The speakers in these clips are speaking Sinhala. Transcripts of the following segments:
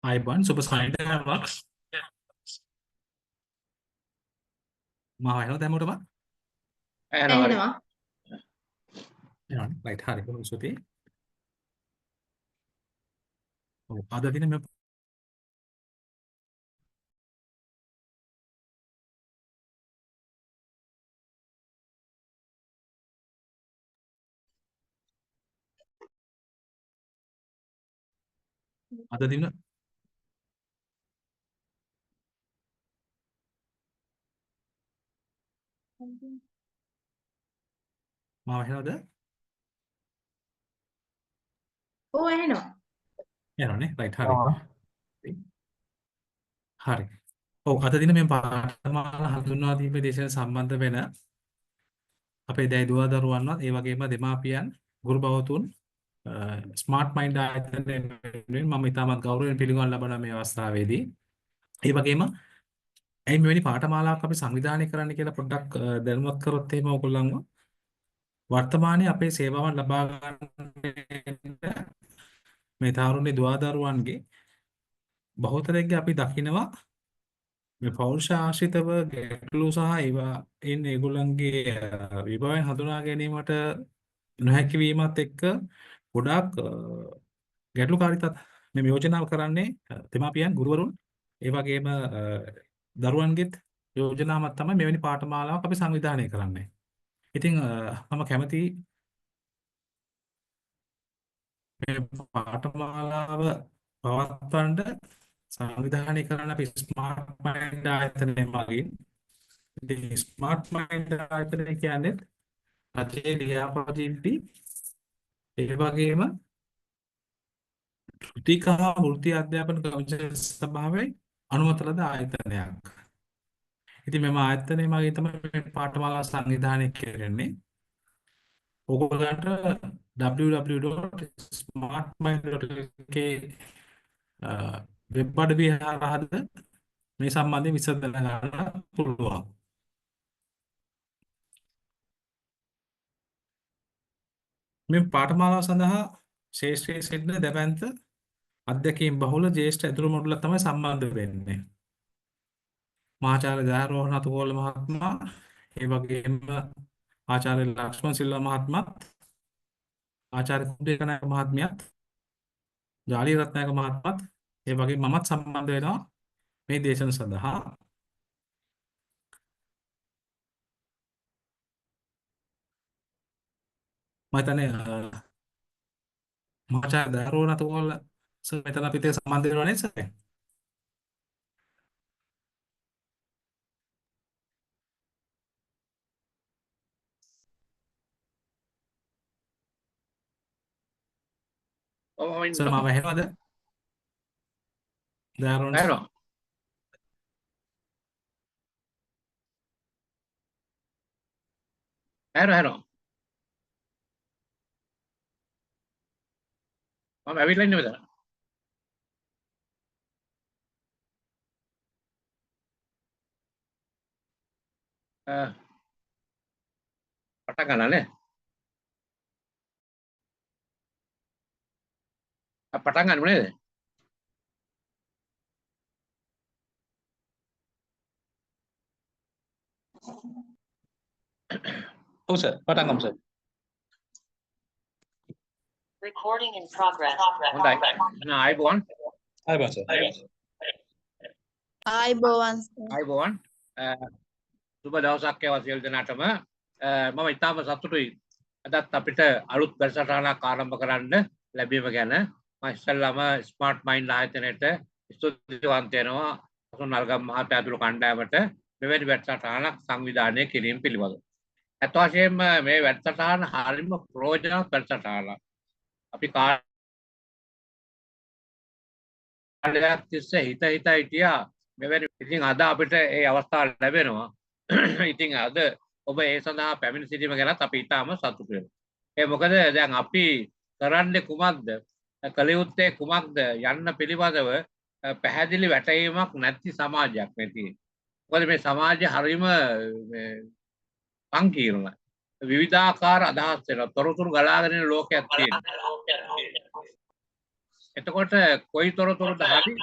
ආයිබන් සුබ සයින්ටාවක් මාව එනවා දැන් මොකටද ඇහෙනවා හරි. ඇහෙනවා. එනවා රයිට් හරි බොහොම ස්තුතියි ඔව් අද දින මේ අද දින මාව එනවද ඔව් ඇහෙනවා. එනවනේ රයිට් හරි ආ. හරි ඔව් අද දින මේ පාඨමාලා හඳුන්වා දීමේ දේශන සම්බන්ධ වෙන අපේ දැයි දරුවන්වත් ඒ වගේම දෙමාපියන් ගුරු භවතුන් ස්මාර්ට් මයින්ඩ් ආයතනයෙන් මම ඉතාමත් ගෞරවයෙන් පිළිගන්න ලබන මේ අවස්ථාවේදී ඒ වගේම ඇයි මෙවැනි පාඨමාලාවක් අපි සංවිධානය කරන්න කියලා පොඩ්ඩක් දැනුවත් කරොත් එහෙම ඕගොල්ලන්ව වර්තමානයේ අපේ සේවාවන් ලබා ගන්න මේ තරුණ දුවදරුවන්ගේ බහුතරයක් අපි දකිනවා මේ පෞරුෂ ආශ්‍රිතව ගැටලු සහ ඒවා ඉන්නේ ඒගොල්ලන්ගේ විභවයන් හඳුනා ගැනීමට නොහැකි වීමත් එක්ක ගොඩාක් ගැටලුකාරී මේ යෝජනාව කරන්නේ දෙමාපියන් ගුරුවරුන් ඒ වගේම දරුවන්ගෙත් යෝජනාවක් තමයි මෙවැනි පාඨමාලාවක් අපි සංවිධානය කරන්නේ. ඉතින් මම කැමතියි මේ පාඨමාලාව පවත්වන්න සංවිධානය කරන්න අපි ස්මාර්ට් මයින්ඩ් ආයතනය මගින්. ඉතින් ස්මාර්ට් මයින්ඩ් ආයතනය කියන්නේ රටේ ලියාපදිංචි ඒ වගේම ත්‍රික හා වෘත්ති අධ්‍යාපන කමිෂන් සභාවේ අනුමත ලද ආයතනයක්. ඉතින් මෙම ආයතනය මගින් තමයි මේ පාඨමාලා සංවිධානය කරන්නේ. ඔයගොල්ලන්ට www.smartmind.lk වෙබ් අඩවිය හරහාද මේ සම්බන්ධයෙන් විසඳ ගන්න පුළුවන්. මේ පාඨමාලාව සඳහා ශේෂ්ත්‍රයේ සිටින දැවැන්ත අධ්‍යක්ීම් බහුල ජ්‍යෙෂ්ඨ ඇතුළු මොඩුල තමයි සම්බන්ධ වෙන්නේ. මහාචාර්ය දයාරෝහණ අතුකෝල මහත්මයා ඒ වගේම ආචාර්ය ලක්ෂ්මන් සිල්වා මහත්මයාත් ආචාර්ය කුඩේකනායක මහත්මියත් ජාලි රත්නායක මහත්මයාත් ඒ වගේ මමත් සම්බන්ධ වෙනවා මේ දේශන සඳහා. මම හිතන්නේ මහාචාර්ය දයාරෝහණ අතුකෝල සර් මෙතන අපිට සම්බන්ධ වෙනවා නේද සර්? ඔව් මම සර් ඉන්නවා. මාව ඇහෙනවද? දයාරෝහණ සර්. ඇහෙනවා. ඇහෙනවා. මම ඇවිල්ලා ඉන්නේ මෙතන. පටන් ගන්නනේ. පටන් ගන්නු නේද? ඔව් සර් පටන් ගමු සර්. Recording in progress. හොඳයි. එහෙනම් ආයිබෝන්. ආයිබෝන් සර්. ආයිබෝවන්. ආයිබෝන්. සුබ දවසක් වේවා සියලු දෙනාටම. මම ඉතාම සතුටුයි අදත් අපිට අලුත් වැඩසටහනක් ආරම්භ කරන්න ලැබීම ගැන. මම ඉස්සෙල්ලාම ස්මාර්ට් මයින්ඩ් ආයතනයට ස්තුතිවන්ත වෙනවා අසුන් නල්ගම් මහත්තයා ඇතුළු කණ්ඩායමට මෙවැනි වැඩසටහනක් සංවිධානය කිරීම පිළිබඳව. ඇත්ත වශයෙන්ම මේ වැඩසටහන හරිම ප්‍රයෝජනවත් වැඩසටහනක්. අපි කාලයක් තිස්සේ හිතා හිටියා මෙවැනි ඉතින් අද අපිට ඒ අවස්ථාව ලැබෙනවා. ඉතින් අද ඔබ ඒ සඳහා පැමිණ සිටීම ගැනත් අපි ඉතාම සතුටු වෙනවා. ඒ මොකද දැන් අපි කරන්නේ කුමක්ද? කළ යුත්තේ කුමක්ද යන්න පිළිබඳව පැහැදිලි වැටහීමක් නැති සමාජයක් මේ තියෙන්නේ. මොකද මේ සමාජය හරිම සංකීර්ණයි. විවිධාකාර අදහස් වෙනවා. තොරතුරු ගලාගෙන යන ලෝකයක් තියෙනවා. එතකොට කොයි තොරතුරුද හරි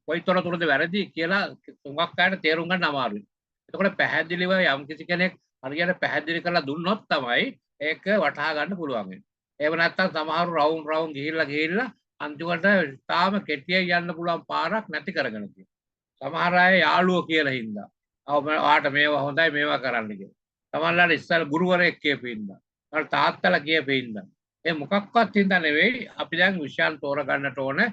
කොයි තොරතුරුද වැරදි කියලා තුඟක් අයට තේරුම් ගන්න අමාරුයි. එතකොට පැහැදිලිව යම් කිසි කෙනෙක් හරියට පැහැදිලි කරලා දුන්නොත් තමයි ඒක වටහා ගන්න පුළුවන් වෙන්නේ. එහෙම නැත්නම් සමහරු රවුම් ගිහිල්ලා අන්තිමට තාම කෙටියෙන් යන්න පුළුවන් පාරක් නැති කරගෙන තියෙනවා. සමහර අය යාළුවෝ කියලා හින්දා. ඔයාට මේවා හොඳයි මේවා කරන්න කියලා. සමහරවල් ඉස්සර ගුරුවරයෙක් කියපින්දා. අර තාත්තලා කියපින්දා. ඒ මොකක්වත් හින්දා නෙවෙයි අපි දැන් විෂයන් තෝරගන්නට ඕනේ.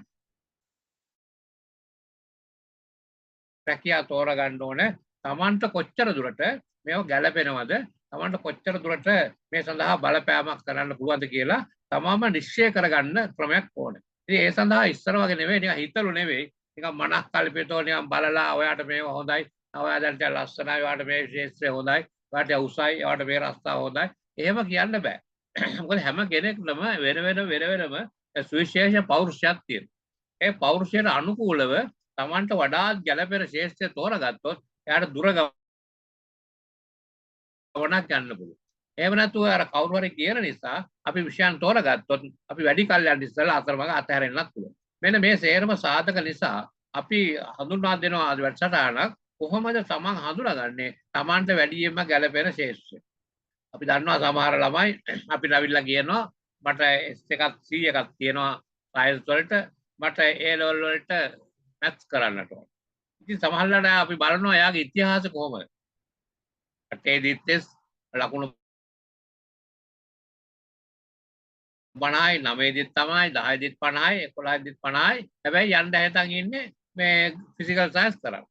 රැකියාව තෝරගන්න ඕනේ. Tamanට කොච්චර දුරට මේව ගැළපෙනවද? Tamanට කොච්චර දුරට මේ සඳහා බලපෑමක් කරන්න පුළුවන්ද කියලා තමම නිශ්චය කරගන්න ක්‍රමයක් ඕනේ. ඉතින් ඒ සඳහා ඉස්සර වගේ නෙවෙයි නිකන් හිතලු නෙවෙයි. නිකන් මනස් කල්පිතෝ නිකන් බලලා ඔයාට මේව හොඳයි. ඔයා දැන් ටික ලස්සනයි. ඔයාට මේ ශේෂ්ත්‍රය හොඳයි. ඔයාට උසයි. ඔයාට මේ රස්තාව හොඳයි. එහෙම කියන්න බෑ. මොකද හැම කෙනෙක්ම වෙන වෙනම සුවිශේෂ පෞරුෂයක් තියෙනවා. ඒ පෞරුෂයට අනුකූලව Tamanට වඩාත් ගැළපෙන ශේෂ්ත්‍රය තෝරගත්තොත් එයාට දුර ගමනක් යන්න පුළුවන්. එහෙම නැතුව අර කවුරු හරි කියන නිසා අපි විෂයන් තෝරගත්තොත් අපි වැඩි කල් යන්න ඉස්සෙල්ලා අතරමඟ අතහැරෙන්නත් පුළුවන්. මෙන්න මේ සේරම සාධක නිසා අපි හඳුන්වා දෙනවා වැඩසටහනක් කොහොමද Taman හඳුනාගන්නේ Tamanට වැඩියෙන්ම ගැළපෙන ශේෂ්ත්‍රය. අපි දන්නවා සමහර ළමයි අපිට අවිල්ලා කියනවා මට S1ක් C1ක් තියෙනවා සයන්ස් වලට මට A level වලට මැත්ස් කරන්නට ඕන. ඉතින් සමහරවිට අපි බලනවා එයාගේ ඉතිහාසය කොහොමද? අටේදිත් ලකුණු 50යි 9දිත් තමයි 10දිත් 50යි 11දිත් 50යි. හැබැයි යන්න හිතන් ඉන්නේ මේ ෆිසිකල් සයන්ස් කරා.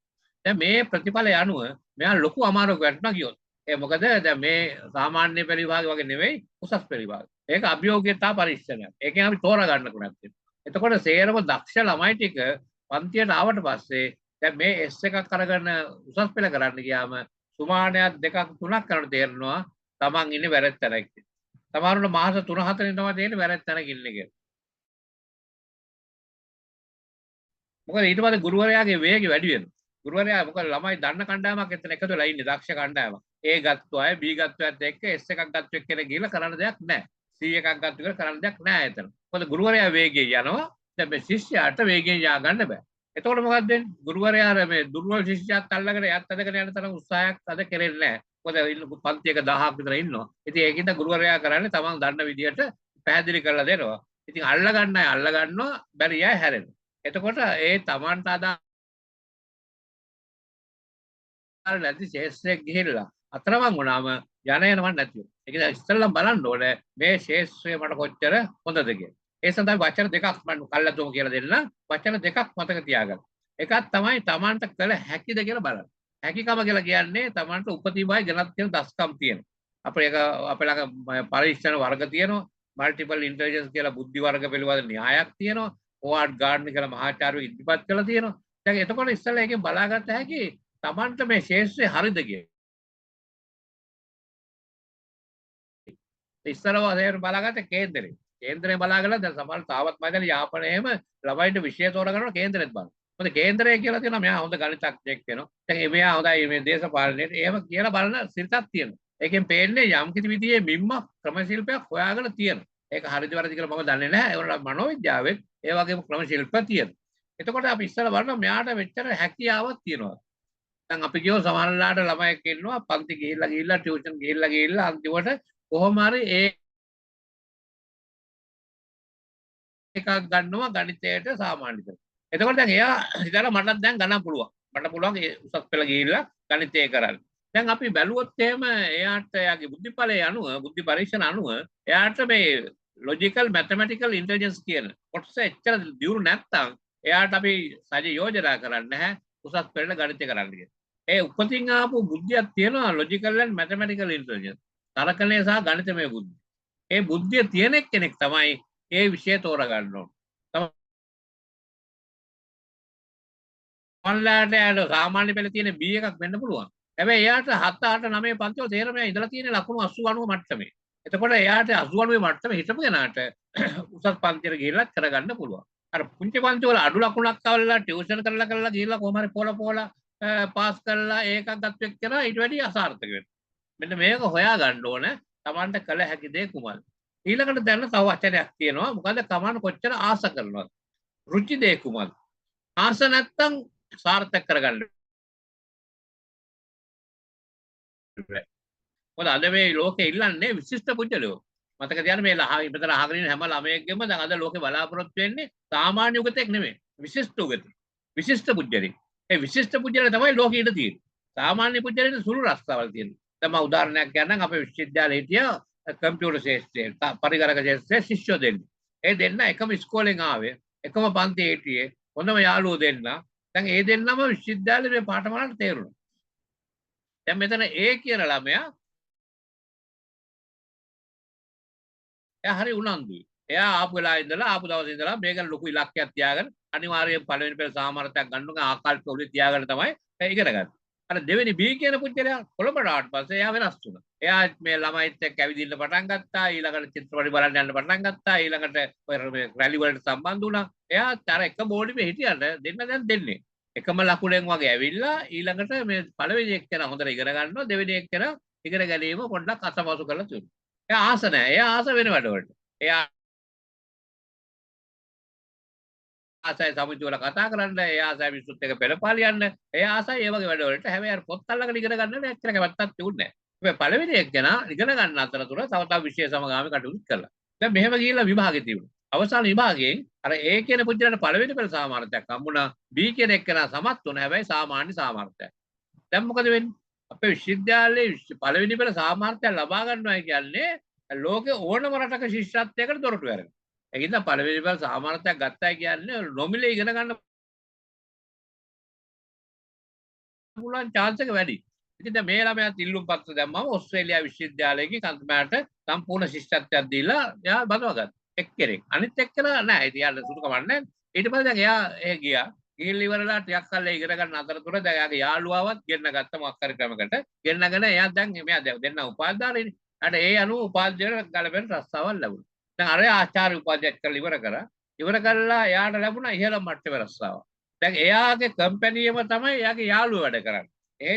දැන් මේ ප්‍රතිඵල යනුව මෙයා ලොකු අමාරුවක් වැටුණා කියොත්. ඒ මොකද දැන් මේ සාමාන්‍ය පරිභාග වගේ නෙවෙයි උසස් පරිභාග. ඒක අභියෝග්‍යතා පරීක්ෂණයක්. ඒකෙන් අපි තෝරා ගන්න කුණක් තියෙනවා. එතකොට සේරම දක්ෂ ළමයි ටික පන්තියට ආවට පස්සේ දැන් මේ S1ක් අරගෙන උසස් පෙළ කරන්න ගියාම සුමානයක් දෙකක් තුනක් කරන තේරෙනවා තමන් ඉන්නේ වැරද්ද තැනක. සමහරවිට මාස 3-4 තමයි තේරෙන්නේ වැරද්ද තැනක ඉන්නේ කියලා. මොකද ඊට පස්සේ ගුරුවරයාගේ වේගය වැඩි වෙනවා. ගුරුවරයා මොකද ළමයි දන්න කණ්ඩායමක් එතන එකතු වෙලා ඉන්නේ දක්ෂ කණ්ඩායමක්. A ගත්තු අය B ගත්තු අයත් එක්ක S1ක් ගත්තු එක්කෙනෙක් ගිහලා කරන්න දෙයක් නැහැ. C එකක් ගත්තු කියලා කරන්න දෙයක් නැහැ එතන. මොකද ගුරුවරයා වේගයෙන් යනවා. දැන් මේ ශිෂ්‍යයාට වේගයෙන් යා ගන්න බෑ. එතකොට මොකක්ද වෙන්නේ? ගුරුවරයා මේ දුර්වල ශිෂ්‍යයාත් අල්ලගෙන එයාත් අදගෙන යන තරම් උත්සාහයක් අද කෙරෙන්නේ නැහැ. මොකද පන්තියක 1000ක් විතර ඉන්නවා. ඉතින් ඒකින්ද ගුරුවරයා කරන්නේ තමන් දන්න විදියට පැහැදිලි කරලා දෙනවා. ඉතින් අල්ල ගන්න අය අල්ල ගන්නවා බැරි අය හැරෙනවා. එතකොට ඒ තමන්ට අදාළ නැති ශේෂ්ත්‍රයක් ගිහිල්ලා අතරමං වුණාම යන යනවන් නැතිව. ඒක ඉස්සෙල්ලම බලන්න ඕනේ මේ ශේෂ්ත්‍රය මට කොච්චර හොඳද කියලා. ඒ සඳහා වචන දෙකක් මම කල්ලාතුම කියලා දෙන්න. වචන දෙකක් මතක තියාගන්න. එකක් තමයි Tamanට කළ හැකිද කියලා බලන්න. හැකියකම කියලා කියන්නේ Tamanට උපතිමයි ගණන් තියෙන දස්කම් තියෙනවා. අපේ ළඟ පරීක්ෂණ වර්ග තියෙනවා. මල්ටිපල් ඉන්ටෙලිජන්ස් කියලා බුද්ධි වර්ග පිළිබඳ න්‍යායක් තියෙනවා. හෝවර්ඩ් ගාර්ඩ්නර් කියලා මහාචාර්යවරු ඉදිරිපත් කළා තියෙනවා. දැන් එතකොට ඉස්සෙල්ලා එකෙන් බලාගත්ත හැකි Tamanට මේ ශේෂ්ත්‍රය හරිද කියලා. ඉස්සරව හේර බලාගත්ත කේන්දරේ. කේන්දරේ බලාගලා දැන් සමහර තාවත් මයිදල යාපනයේම ළමයින්ට විෂය තෝරගන්නවා කේන්දරෙත් බලන්න. මොකද කේන්දරය කියලා තියෙනවා මෙයා හොඳ ගණිතඥයෙක් වෙනවා. දැන් මෙයා හොඳයි මේ දේශපාලනයේ එහෙම කියලා බලන සිතක් තියෙනවා. ඒකෙන් පේන්නේ යම් කිසි විදිහේ මිම්මක් ක්‍රම ශිල්පයක් හොයාගෙන තියෙනවා. ඒක හරිද වැරදිද කියලා මම දන්නේ නැහැ. ඒවල මනෝවිද්‍යාවෙත් ඒ වගේම ක්‍රම ශිල්ප තියෙනවා. එතකොට අපි ඉස්සෙල්ලා බලනවා මෙයාට මෙච්චර හැකියාවක් තියෙනවා. දැන් අපි කියව සමහරලාට ළමයෙක් ඉන්නවා පන්ති ගිහිල්ලා ටියුෂන් ගිහිල්ලා අන්තිමට කොහොම හරි එකක් ගන්නවා ගණිතයට සාමාන්‍ය කරලා. එතකොට දැන් එයා හිතලා මටත් දැන් ගණන් පුළුවන්. මට පුළුවන් ඒ උසස් පෙළ ගිහිල්ලා ගණිතය කරන්න. දැන් අපි බැලුවොත් එහෙම එයාට එයාගේ බුද්ධිපලයේ අනුව බුද්ධි පරීක්ෂණ අනුව එයාට මේ ලොජිකල් මැතමැටිකල් ඉන්ටෙලිජන්ස් කියන කොටස එච්චර දියුණු නැත්තම් එයාට අපි සජ යෝජනා කරන්නේ නැහැ උසස් පෙළට ගණිතය කරන්න කියලා. ඒ උපතින් ආපු බුද්ධියක් තියෙනවා ලොජිකල් ඇන්ඩ් මැතමැටිකල් ඉන්ටෙලිජන්ස්. තර්කණය සහ ගණිතමය බුද්ධිය. ඒ බුද්ධිය තියෙන කෙනෙක් තමයි ඒ විෂය තෝරගන්න ඕන. ඔන්ලයින් යාට සාමාන්‍ය පෙළ තියෙන B එකක් වෙන්න පුළුවන්. හැබැයි එයාට 7 8 9 පන්තිවල තේරෙම ඉඳලා තියෙන ලකුණු 80 90 මට්ටමේ. එතකොට එයාට 80 90 මට්ටමේ හිටපු කෙනාට උසස් පන්තියට ගිහිල්ලා කරගන්න පුළුවන්. අර පුංචි පන්තිවල අඩු ලකුණක් අවුලලා ටියුෂන් කරලා ගිහිල්ලා කොහොම හරි පොළ පාස් කරලා ඒකක් ගත්ත එක්කන ඊට වැඩි අසාර්ථක වෙනවා. මෙන්න මේක හොයා ගන්න ඕන. Tamanට කළ හැකි දේ කුමක්ද? ඊළඟට දැන් තව වචනයක් තියෙනවා. මොකද Taman කොච්චර ආස කරනවද? රුචි දේ කුමක්ද? ආස නැත්තම් සාර්ථක කරගන්න බැහැ. මොකද අද මේ ලෝකේ ඉල්ලන්නේ විශිෂ්ට පුජ්‍යලෝ. මතක තියාගන්න මේ මෙතන අහගෙන ඉන්න හැම ළමයෙක්ගෙම දැන් අද ලෝකේ බලාපොරොත්තු වෙන්නේ සාමාන්‍ය උගතෙක් නෙමෙයි. විශිෂ්ට උගතෙක්. විශිෂ්ට පුජ්‍යලෙක්. ඒ විශිෂ්ට පුජ්‍යලේ තමයි ලෝකෙ ඉඳ තියෙන්නේ. සාමාන්‍ය පුජ්‍යලෙට සුළු රස්තාවල් තියෙනවා. දැන් මම උදාහරණයක් ගන්නම් අපේ විශ්වවිද්‍යාලයේ හිටිය කම්පියුටර් ශාස්ත්‍රයේ පරිගණක ශාස්ත්‍රයේ ශිෂ්‍යෝ දෙන්නේ. ඒ දෙන්න එකම ඉස්කෝලෙන් ආවේ. එකම පන්තියේ හිටියේ. හොඳම යාළුවෝ දෙන්න. දැන් ඒ දෙන්නම විශ්වවිද්‍යාලේ මේ පාඨමාලාවට තේරුණා. දැන් මෙතන ඒ කියන ළමයා එයා හරි උනන්දුයි. එයා ආපු වෙලාවේ ඉඳලා ආපු දවසේ ඉඳලා මේක ලොකු ඉලක්කයක් තියාගෙන අනිවාර්යයෙන් පළවෙනි පෙළ සාමර්ථයක් ගන්න උන ආකල්ප උඩ තියාගෙන තමයි ඉගෙන ගන්න. අර දෙවෙනි බී කියන පුද්ගලයා කොළඹට ආවට පස්සේ එයා වෙනස් වුණා. එයා මේ ළමයිත් එක්ක ඇවිදින්න පටන් ගත්තා. ඊළඟට චිත්‍රපටි බලන්න යන්න පටන් ගත්තා. ඊළඟට මේ රැලි වලට සම්බන්ධ වුණා. එයා අර එක බෝඩිමේ හිටියට දෙන්න දැන් දෙන්නේ. එකම ලකුණෙන් වගේ ඇවිල්ලා ඊළඟට මේ පළවෙනි එක්කෙනා හොඳට ඉගෙන ගන්නවා. දෙවෙනි එක්කෙනා ඉගෙන ගැනීම පොඩ්ඩක් අතපසු කරලා තියෙනවා. එයා ආස නැහැ. එයා ආස වෙන වැඩවලට. එයා ආසයි සමිතිය වල කතා කරන්න, එයා ආසයි මිනිස්සුත් එක්ක පෙළපාලි යන්න, එයා ආසයි ඒ වගේ වැඩවලට. හැබැයි අර පොත් අල්ලගෙන ඉගෙන ගන්න නෑ ඇත්තට කැමැත්තක් තිබුණේ නෑ. හැබැයි පළවෙනි එක්කෙනා ඉගෙන ගන්න අතරතුර තව තව විෂය සමගාමී කටයුතු කළා. දැන් මෙහෙම ගිහිල්ලා විභාගෙ තිබුණා. අවසාන විභාගයෙන් අර A කියන පුජ්‍යලට පළවෙනි පෙළ සාමාර්ථයක් හම්බුණා. B කියන එක්කෙනා සමත් වුණා. හැබැයි සාමාන්‍ය සාමාර්ථයක්. දැන් මොකද වෙන්නේ? අපේ විශ්වවිද්‍යාලයේ පළවෙනි පෙළ සාමාර්ථය ලබා ගන්නවා කියන්නේ ලෝකේ ඕනම රටක ශිෂ්‍යත්වයකට දොරටු වැරෙනවා. ඒකින්ද පළවෙනි පෙළ සාමාර්ථයක් ගත්තා කියන්නේ නොමිලේ ඉගෙන ගන්න පුළුවන් chance එක වැඩි. ඉතින් දැන් මේ ළමයාත් ඉල්ලුම් පත්‍ර දැම්මම ඕස්ට්‍රේලියානු විශ්වවිද්‍යාලයකින් කන්තමාට සම්පූර්ණ ශිෂ්‍යත්වයක් දීලා එයා බඳවගත්තා. එක්කෙනෙක්. අනිත් එක්කෙනා නෑ. ඉතින් යාළුවා සුදු කමන්නේ. ඊට පස්සේ දැන් එයා ගියා. ගිහින් ඉවරලා ටිකක් කල් ඉගෙන ගන්න අතරතුර දැන් එයාගේ යාළුවාවත් ගෙන්න ගත්ත මොකක් හරි ක්‍රමයකට. ගෙන්නගෙන එයා දැන් මෙයා දෙන්න උපාධාරයනේ. අර ඒ අනුව උපාධ්‍යයට ගලපෙන රස්සාවල් ලැබුණා. දැන් අර ආචාර්ය උපාධ්‍යයක් කරලා ඉවර කරා. ඉවර කළා එයාට ලැබුණා ඉහළ මට්ටමේ රස්සාව. දැන් එයාගේ කම්පැනියම තමයි එයාගේ යාළුවා වැඩ කරන්නේ. ඒ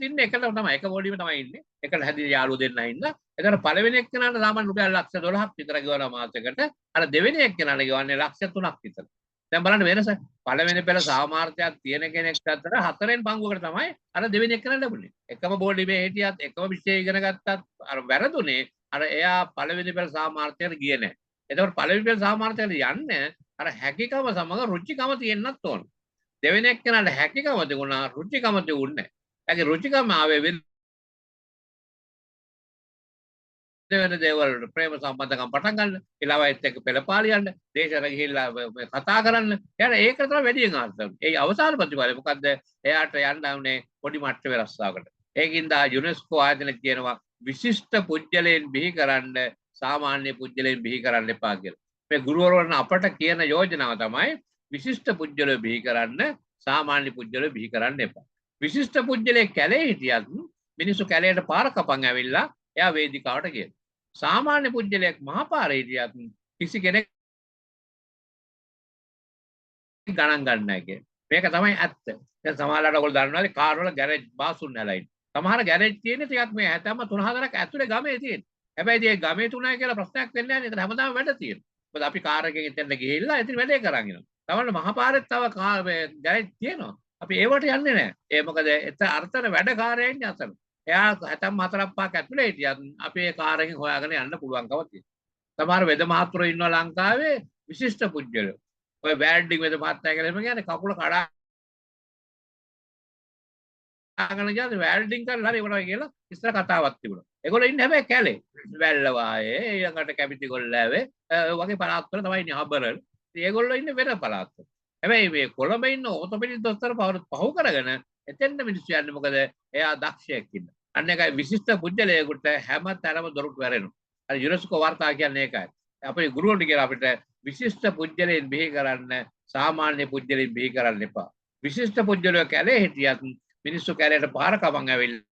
ඉන්නේ එකල තමයි එක බෝඩියම තමයි ඉන්නේ. එකට හැදී යාළුවෝ දෙන්න ඉන්න. ඒතර පළවෙනි එක්කෙනාට සාමාන්‍ය රුපියල් ලක්ෂ 12ක් විතර ගෙවනවා මාසෙකට. අර දෙවෙනි එක්කෙනාට ගෙවන්නේ ලක්ෂ 3ක් විතර. දැන් බලන්න වෙනස. පළවෙනි පෙළ සාමාර්ථයක් තියෙන කෙනෙක් අතර හතරෙන් පංගුවකට තමයි අර දෙවෙනි එක්කෙනා ලැබුණේ. එකම බෝඩිමේ හිටියත් එකම විෂය ඉගෙන ගත්තත් අර වැරදුනේ අර එයා පළවෙනි පෙළ සාමාර්ථයට ගියේ නැහැ. ඒතකොට පළවෙනි පෙළ සාමාර්ථයට යන්නේ අර හැකියකම සමග රුචිකම තියෙන්නත් ඕන. දෙවෙනි එක්කෙනාට හැකියකම තිබුණා රුචිකම තිබුණේ නැහැ. ඒකේ රුචිකම ආවේ වෙන දේවල් ප්‍රේම සම්බන්ධකම් පටන් ගන්න, ඊළඟට එක්ක පෙළපාලි යන්න, දේශර ගිහිල්ලා කතා කරන්න. එයාට ඒක තමයි වැඩියෙන් ආර්ථික. ඒ අවසාන ප්‍රතිඵලය මොකද්ද? එයාට යන්න ඕනේ පොඩි මට්ටමේ රස්සාවකට. ඒකින්ද යුනෙස්කෝ ආයතන කියනවා විශිෂ්ට පුජ්‍යලයන් බිහි කරන්න සාමාන්‍ය පුජ්‍යලයන් බිහි කරන්න එපා කියලා. මේ ගුරුවරයන් අපට කියන යෝජනාව තමයි විශිෂ්ට පුජ්‍යලයන් බිහි කරන්න සාමාන්‍ය පුජ්‍යලයන් බිහි කරන්න එපා. විශිෂ්ට පුජ්‍යලයේ කැලේ හිටියත් මිනිස්සු කැලේට පාර කපන් ඇවිල්ලා එයා වේදිකාවට ගියා. සාමාන්‍ය පුජ්‍යලයක් මහපාරේ හිටියත් කිසි කෙනෙක් ගණන් ගන්න නැහැ කිය. මේක තමයි ඇත්ත. දැන් සමහරවිට ඔයගොල්ලෝ දන්නවනේ කාර් වල ගෑරේජ් බාසුන් නැලයි. සමහර ගෑරේජ් තියෙන්නේ ටිකක් මේ හැතැම්ම 3-4ක් ඇතුලේ ගමේ තියෙන. හැබැයි මේ ගමේ 3යි කියලා ප්‍රශ්නයක් වෙන්නේ නැහැ. ඒතර හැමදාම වැඩ තියෙනවා. මොකද අපි කාර් එකකින් එතෙන්ට ගිහිල්ලා ඉතින් වැඩේ කරන් එනවා. තමන්න මහපාරෙත් තව ගෑරේජ් තියෙනවා. අපි ඒවට යන්නේ නැහැ. ඒ මොකද එතන අර්ථන වැඩකාරයෝ ඉන්නේ අතන. එයා හැතැම් 4-5ක් ඇතුලේ හිටියත් අපි ඒ කාර් එකෙන් හොයාගෙන යන්න පුළුවන්කම තියෙනවා. සමහර වෙද මහත්වරු ඉන්නවා ලංකාවේ විශිෂ්ට පුජ්‍යලයෝ. ඔය වැල්ඩින් වෙද මහත්තයා කියලා කියන්නේ කකුල කඩාගෙන යන්නේ වැල්ඩින් කරලා හරි ඒවට කියලා ඉස්සර කතාවක් තිබුණා. ඒගොල්ලෝ ඉන්නේ හැබැයි කැලේ. වැල්ලවායේ ඊළඟට කැපිටි ගොල්ලාවේ වගේ පළාත්වල තමයි ඉන්නේ හබරල්. ඉතින් ඒගොල්ලෝ ඉන්නේ වෙන පළාත්වල. හැබැයි මේ කොළඹ ඉන්න ඕතොපෙඩික් දොස්තර පහු කරගෙන එතෙන්ද මිනිස්සු යන්නේ මොකද එයා දක්ෂයෙක් ඉන්න. අන්න ඒකයි විශිෂ්ට පුජ්‍යලයකට හැම තැනම දොරටු වැරෙනවා. අර යුනෙස්කෝ වාර්තා කියන්නේ ඒකයි. අපේ ගුරුවරුන්ට කියලා අපිට විශිෂ්ට පුජ්‍යලයන් බිහි කරන්න සාමාන්‍ය පුජ්‍යලයන් බිහි කරන්න එපා. විශිෂ්ට පුජ්‍යලයෝ කැලේ හිටියත් මිනිස්සු කැලේට පාර කපන් ඇවිල්ලා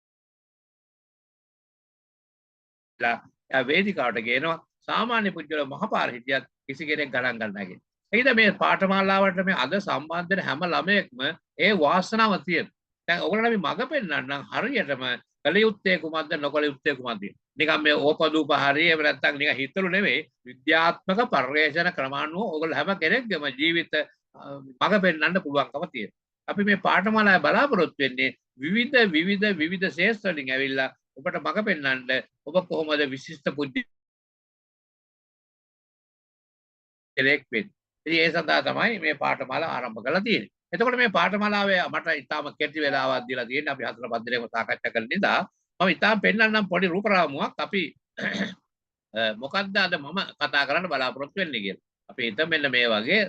වේදිකාවට ගේනවා. සාමාන්‍ය පුජ්‍යලයෝ මහපාර හිටියත් කිසි කෙනෙක් ගණන් ගන්න නැහැ. ඒකද මේ පාඨමාලාවට මේ අද සම්බන්ධ වෙන හැම ළමයෙක්ම ඒ වාසනාව තියෙනවා. දැන් ඔයගොල්ලෝ අපි මග පෙන්නන්නම් හරියටම කළ යුත්තේ කුමක්ද නොකළ යුත්තේ කුමක්ද නිකම් මේ ඕපදූප හරිය එහෙම නැත්නම් නිකන් හිතලු නෙවෙයි විද්‍යාත්මක පර්යේෂණ ක්‍රමානුව ඔයගොල්ලෝ හැම කෙනෙක්ගේම ජීවිත මග පෙන්නන්න පුළුවන්කම තියෙනවා. අපි මේ පාඨමාලාවේ බලාපොරොත්තු වෙන්නේ විවිධ ශේෂ්ත්‍ර වලින් ඇවිල්ලා ඔබට මග පෙන්නන්න ඔබ කොහොමද විශිෂ්ට පුද්ගලයෙක් වෙන්නේ. ඉතින් ඒ සඳහා තමයි මේ පාඨමාලාව ආරම්භ කරලා තියෙන්නේ. එතකොට මේ පාඨමාලාවේ මට ඉතාම කෙටි වෙලාවක් දීලා තියෙන්නේ. අපි 4-5 දිනක සාකච්ඡා කරන නිසා මම ඉතාම පෙන්නන්නම් පොඩි රූපරාමුවක් අපි මොකක්ද අද මම කතා කරන්න බලාපොරොත්තු වෙන්නේ කියලා. අපි හිත මෙන්න මේ වගේ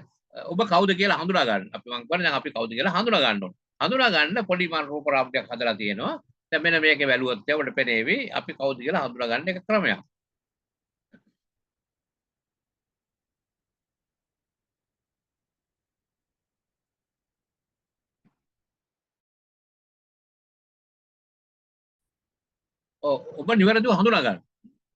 ඔබ කවුද කියලා හඳුනා ගන්න. අපි මම කියන්නේ දැන් අපි කවුද කියලා හඳුනා ගන්න ඕන. හඳුනා ගන්න පොඩි මම රූපරාමුවක් හදලා තියෙනවා. දැන් මෙන්න මේකේ වැළුවොත් ඔබට පෙනේවි අපි කවුද කියලා හඳුනා ගන්න එක ක්‍රමයක්. ඔබ නිවැරදිව හඳුනා ගන්න.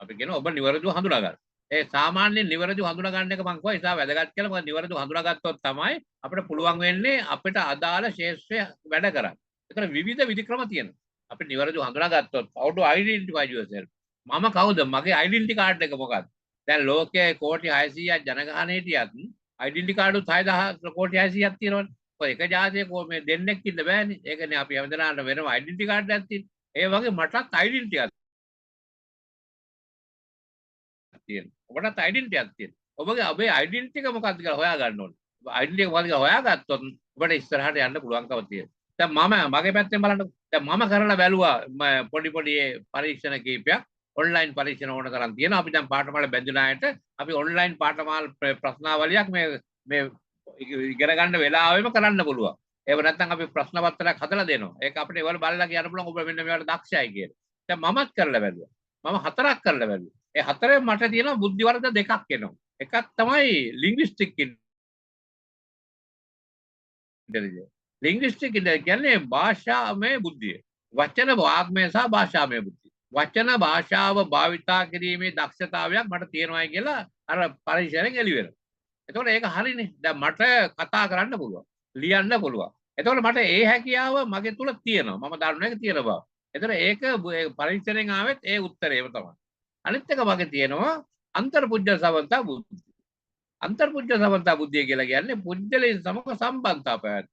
අපි කියනවා ඔබ නිවැරදිව හඳුනා ගන්න. ඒ සාමාන්‍යයෙන් නිවැරදිව හඳුනා ගන්න එක මම කිව්වා ඉතින් වැදගත් කියලා. මොකද නිවැරදිව හඳුනාගත්තොත් තමයි අපිට පුළුවන් වෙන්නේ අපිට අදාළ ශේෂ්ත්‍රය වැඩ කරන්න. ඒතර විවිධ විධික්‍රම තියෙනවා. අපි නිවැරදිව හඳුනාගත්තොත් how to identify yourself. මම කවුද? මගේ ඩෙන්ටිටි කාඩ් එක මොකක්ද? දැන් ලෝකයේ කෝටි 600ක් ජනගහනය හිටියත් ඩෙන්ටිටි කාඩ් 6000 කෝටි 600ක් තියෙනවනේ. ඔය එක ජාතියක මේ දෙන්නෙක් ඉන්න බෑනේ. ඒකනේ අපි හැමදෙනාට වෙනම ඩෙන්ටිටි කාඩ් එකක් තියෙන්නේ. ඒ වගේ මටත් ඩෙන්ටිටි එකක් තියෙනවා. ඔබටත් ඩෙන්ටිටි එකක් තියෙනවා. ඔබේ ඩෙන්ටිටි එක මොකක්ද කියලා හොයා ගන්න ඕනේ. ඩෙන්ටිටි එක මොකක්ද කියලා හොයාගත්තොත් ඔබට ඉස්සරහට යන්න පුළුවන්කම තියෙනවා. දැන් මගේ පැත්තෙන් බලන්න. දැන් මම කරලා බැලුවා පොඩි පරීක්ෂණ කීපයක්. ඔන්ලයින් පරීක්ෂණ ඕන තරම් තියෙනවා. අපි දැන් පාඨමාලා බැඳුනායට අපි ඔන්ලයින් පාඨමාලා ප්‍රශ්නාවලියක් මේ ඉගෙන ගන්න වෙලාවෙම කරන්න පුළුවන්. ඒව නැත්නම් අපි ප්‍රශ්න පත්‍රයක් හදලා දෙනවා. ඒක අපිට ඒවල බලලා කියන්න පුළුවන් ඔබ මෙන්න මේවට දක්ෂයි කියලා. දැන් මමත් කරලා බැලුවා. මම 4ක් කරලා බැලුවා. ඒ 4ෙන් මට තියෙනවා බුද්ධි වර්ග 2ක් එනවා. එකක් තමයි ලින්ග්විස්ටික් ඉන්ටෙලිජන්ස්. ලින්ග්විස්ටික් කියන්නේ භාෂාමය බුද්ධිය. වචන වාග්මය සහ භාෂාමය බුද්ධිය. වචන භාෂාව භාවිතා කිරීමේ දක්ෂතාවයක් මට තියෙනවායි කියලා අර පරීක්ෂණයෙන් එළි වෙනවා. එතකොට ඒක හරිනේ. දැන් මට කතා කරන්න පුළුවන්. ලියන්න පුළුවන්. එතකොට මට ඒ හැකියාව මගේ තුල තියෙනවා. මම දන්නවා ඒක තියෙන බව. එතකොට ඒක පරීක්ෂණයෙන් ආවෙත් ඒ උත්තරේම තමයි. අනිත් එක මගේ තියෙනවා අන්තර්පුජ්‍ය සමන්තා බුද්ධිය. අන්තර්පුජ්‍ය සමන්තා බුද්ධිය කියලා කියන්නේ පුජ්‍යලයන් සමග සම්බන්ධතාව පැවැත්.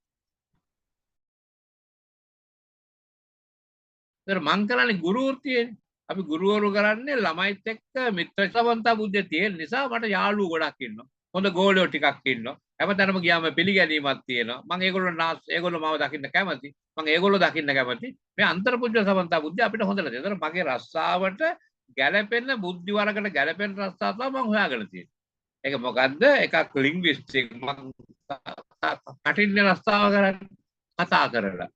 ඒතර මං කරන්නේ ගුරු වෘත්තියනේ. අපි ගුරුවරු කරන්නේ ළමයිත් එක්ක මිත්‍ර සමන්තා බුද්ධිය තියෙන නිසා මට යාළුවෝ ගොඩක් ඉන්නවා. හොඳ ගෝලියෝ ටිකක් ඉන්නවා. හැමතැනම ගියාම පිළිගැනීමක් තියෙනවා. මම ඒගොල්ලෝ මාව දකින්න කැමති. මම ඒගොල්ලෝ දකින්න කැමති. මේ අන්තර්පුජ්‍ය සමන්තා බුද්ධිය අපිට හොඳට තියෙනවා. ඒතර මගේ රස්සාවට ගැළපෙන බුද්ධි වර්ගකට ගැළපෙන රස්සාව තමයි මම හොයාගෙන තියෙන්නේ. ඒක මොකද්ද? එකක් ලින්ග්විස්ටික් මම කටින් රස්සාව කරන්නේ කතා කරලා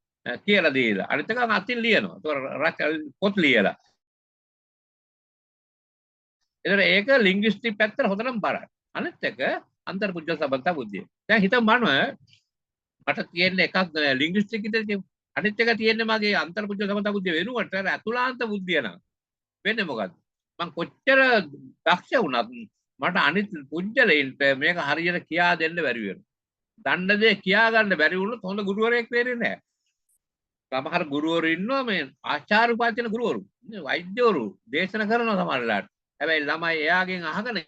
කියලා දීලා. අනිත් එක අතින් ලියනවා. ඒතර පොත් ලියලා. ඒතර ඒක ලින්ග්විස්ටික් පැත්තට හොඳටම බරයි. අනිත් එක අන්තර්පුජ්‍ය සමන්තා බුද්ධිය. දැන් හිතමු මට තියෙන එකක් ලින්ග්විස්ටික් ඉතින් අනිත් එක තියෙන්නේ මගේ අන්තර්පුජ්‍ය සමන්තා බුද්ධිය වෙනුවට අතුලාන්ත බුද්ධිය නං. වෙන්නේ මොකද්ද? මම කොච්චර දක්ෂ වුණත් මට අනිත් පුජ්‍යලයින්ට මේක හරියට කියා දෙන්න බැරි වෙනවා. දන්න දේ කියා ගන්න බැරි වුණොත් හොඳ ගුරුවරයෙක් වෙන්නේ නැහැ. සමහර ගුරුවරු ඉන්නවා මේ ආචාර්ය උපාධි තියෙන ගුරුවරු. වෛද්‍යවරු දේශනා කරනවා සමහර වෙලාවට. හැබැයි ළමයි එයාගෙන් අහගෙන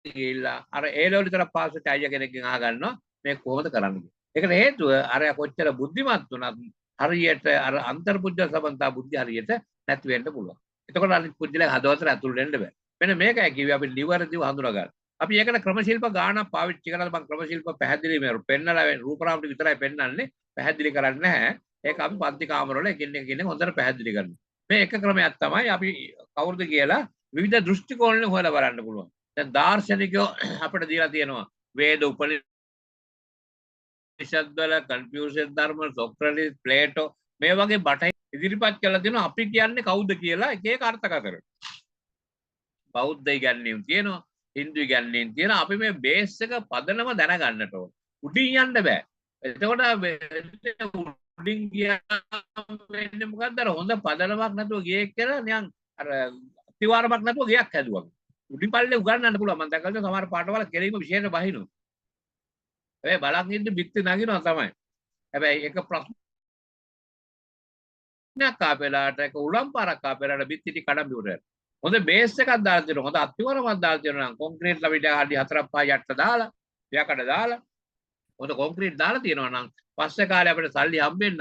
ගිහිල්ලා අර ඒ ලෙවල් විතර පාස් වෙච්ච අයියා කෙනෙක්ගෙන් අහගන්නවා මේ කොහොමද කරන්නේ කියලා. ඒකට හේතුව අරයා කොච්චර බුද්ධිමත් වුණත් හරියට අර අන්තර්පුජ්‍ය සමන්තා බුද්ධිය හරියට නැති වෙන්න පුළුවන්. එතකොට අනිත් පුජ්‍යලයන් හදවතට ඇතුල් වෙන්න බෑ. මෙන්න මේකයි කිව්වේ අපි නිවර්දිව හඳුනා ගන්න. අපි ඒකට ක්‍රමශිල්ප ගානක් පාවිච්චි කරලා මම ක්‍රමශිල්ප පැහැදිලි මේ පෙන්නලා රූපරාමට විතරයි පෙන්නන්නේ. පැහැදිලි කරන්නේ නැහැ. ඒක අපි පන්ති කාමරවල එකින් එක හොඳට පැහැදිලි කරනවා. මේ එක ක්‍රමයක් තමයි අපි කවුරුද කියලා විවිධ දෘෂ්ටි කෝණයෙන් හොයලා බලන්න පුළුවන්. දැන් දාර්ශනිකයෝ අපිට දීලා තියෙනවා වේද උපනිෂද්වල කන්ෆියුෂන් ධර්ම සොක්‍රටිස් ප්ලේටෝ මේ වගේ බටහිර ඉදිරිපත් කරලා දෙනවා අපි කියන්නේ කවුද කියලා එක එක අර්ථකථන. බෞද්ධ ඉගැන්වීම් තියෙනවා, හින්දු ඉගැන්වීම් තියෙනවා. අපි මේ බේස් එක පදනම දැනගන්නට ඕන. උඩින් යන්න බෑ. එතකොට උඩින් ගියාම වෙන්නේ මොකද්ද? අර හොඳ පදනමක් නැතුව ගියේ කියලා නිකන් අර අතිවාරමක් නැතුව ගියක් හැදුවා. උඩින් පල්ලේ උගන්නන්න පුළුවන්. මම දැක්කද සමහර පාටවල කෙලින්ම විශේෂ බහිනවා. ඒ බලන් ඉන්න බිත්ති නගිනවා තමයි. හැබැයි එක ප්‍රශ්නයක් ආපෙලාට එක උලම් පාරක් ආපෙලාට බිත්ති ටික කඩන් බිවුරට. හොඳ බේස් එකක් දාලා තියෙනවා. හොඳ අත්තිවරමක් දාලා තියෙනවා නම් කොන්ක්‍රීට් ළමිට හරි 4ක් 5 යට දාලා, යකඩ දාලා හොඳ කොන්ක්‍රීට් දාලා තියෙනවා නම් පස්සේ කාලේ අපිට සල්ලි හම්බෙන්න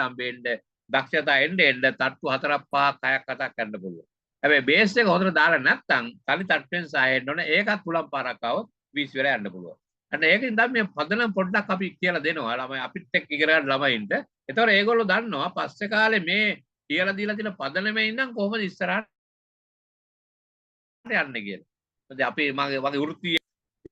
දක්ෂතා එන්න තට්ටු 4ක් 5ක් 6ක් 7ක් ගන්න පුළුවන්. හැබැයි බේස් එක හොඳට දාලා නැත්නම් සල්ලි තට්ටුවෙන් සායෙන්න ඕනේ. ඒකත් උලම් පාරක් આવොත් 20 වෙලා යන්න පුළුවන්. අන්න ඒකෙන් දැන් මේ පදනම් පොඩ්ඩක් අපි කියලා දෙනවා ළමයි අපිත් එක්ක ඉගෙන ගන්න ළමයින්ට. ඒතකොට ඒගොල්ලෝ දන්නවා පස්සේ කාලේ මේ කියලා දීලා තියෙන පදනමේ ඉඳන් කොහොමද ඉස්සරහට යන්නේ කියලා. මොකද අපි මගේ වෘත්තිය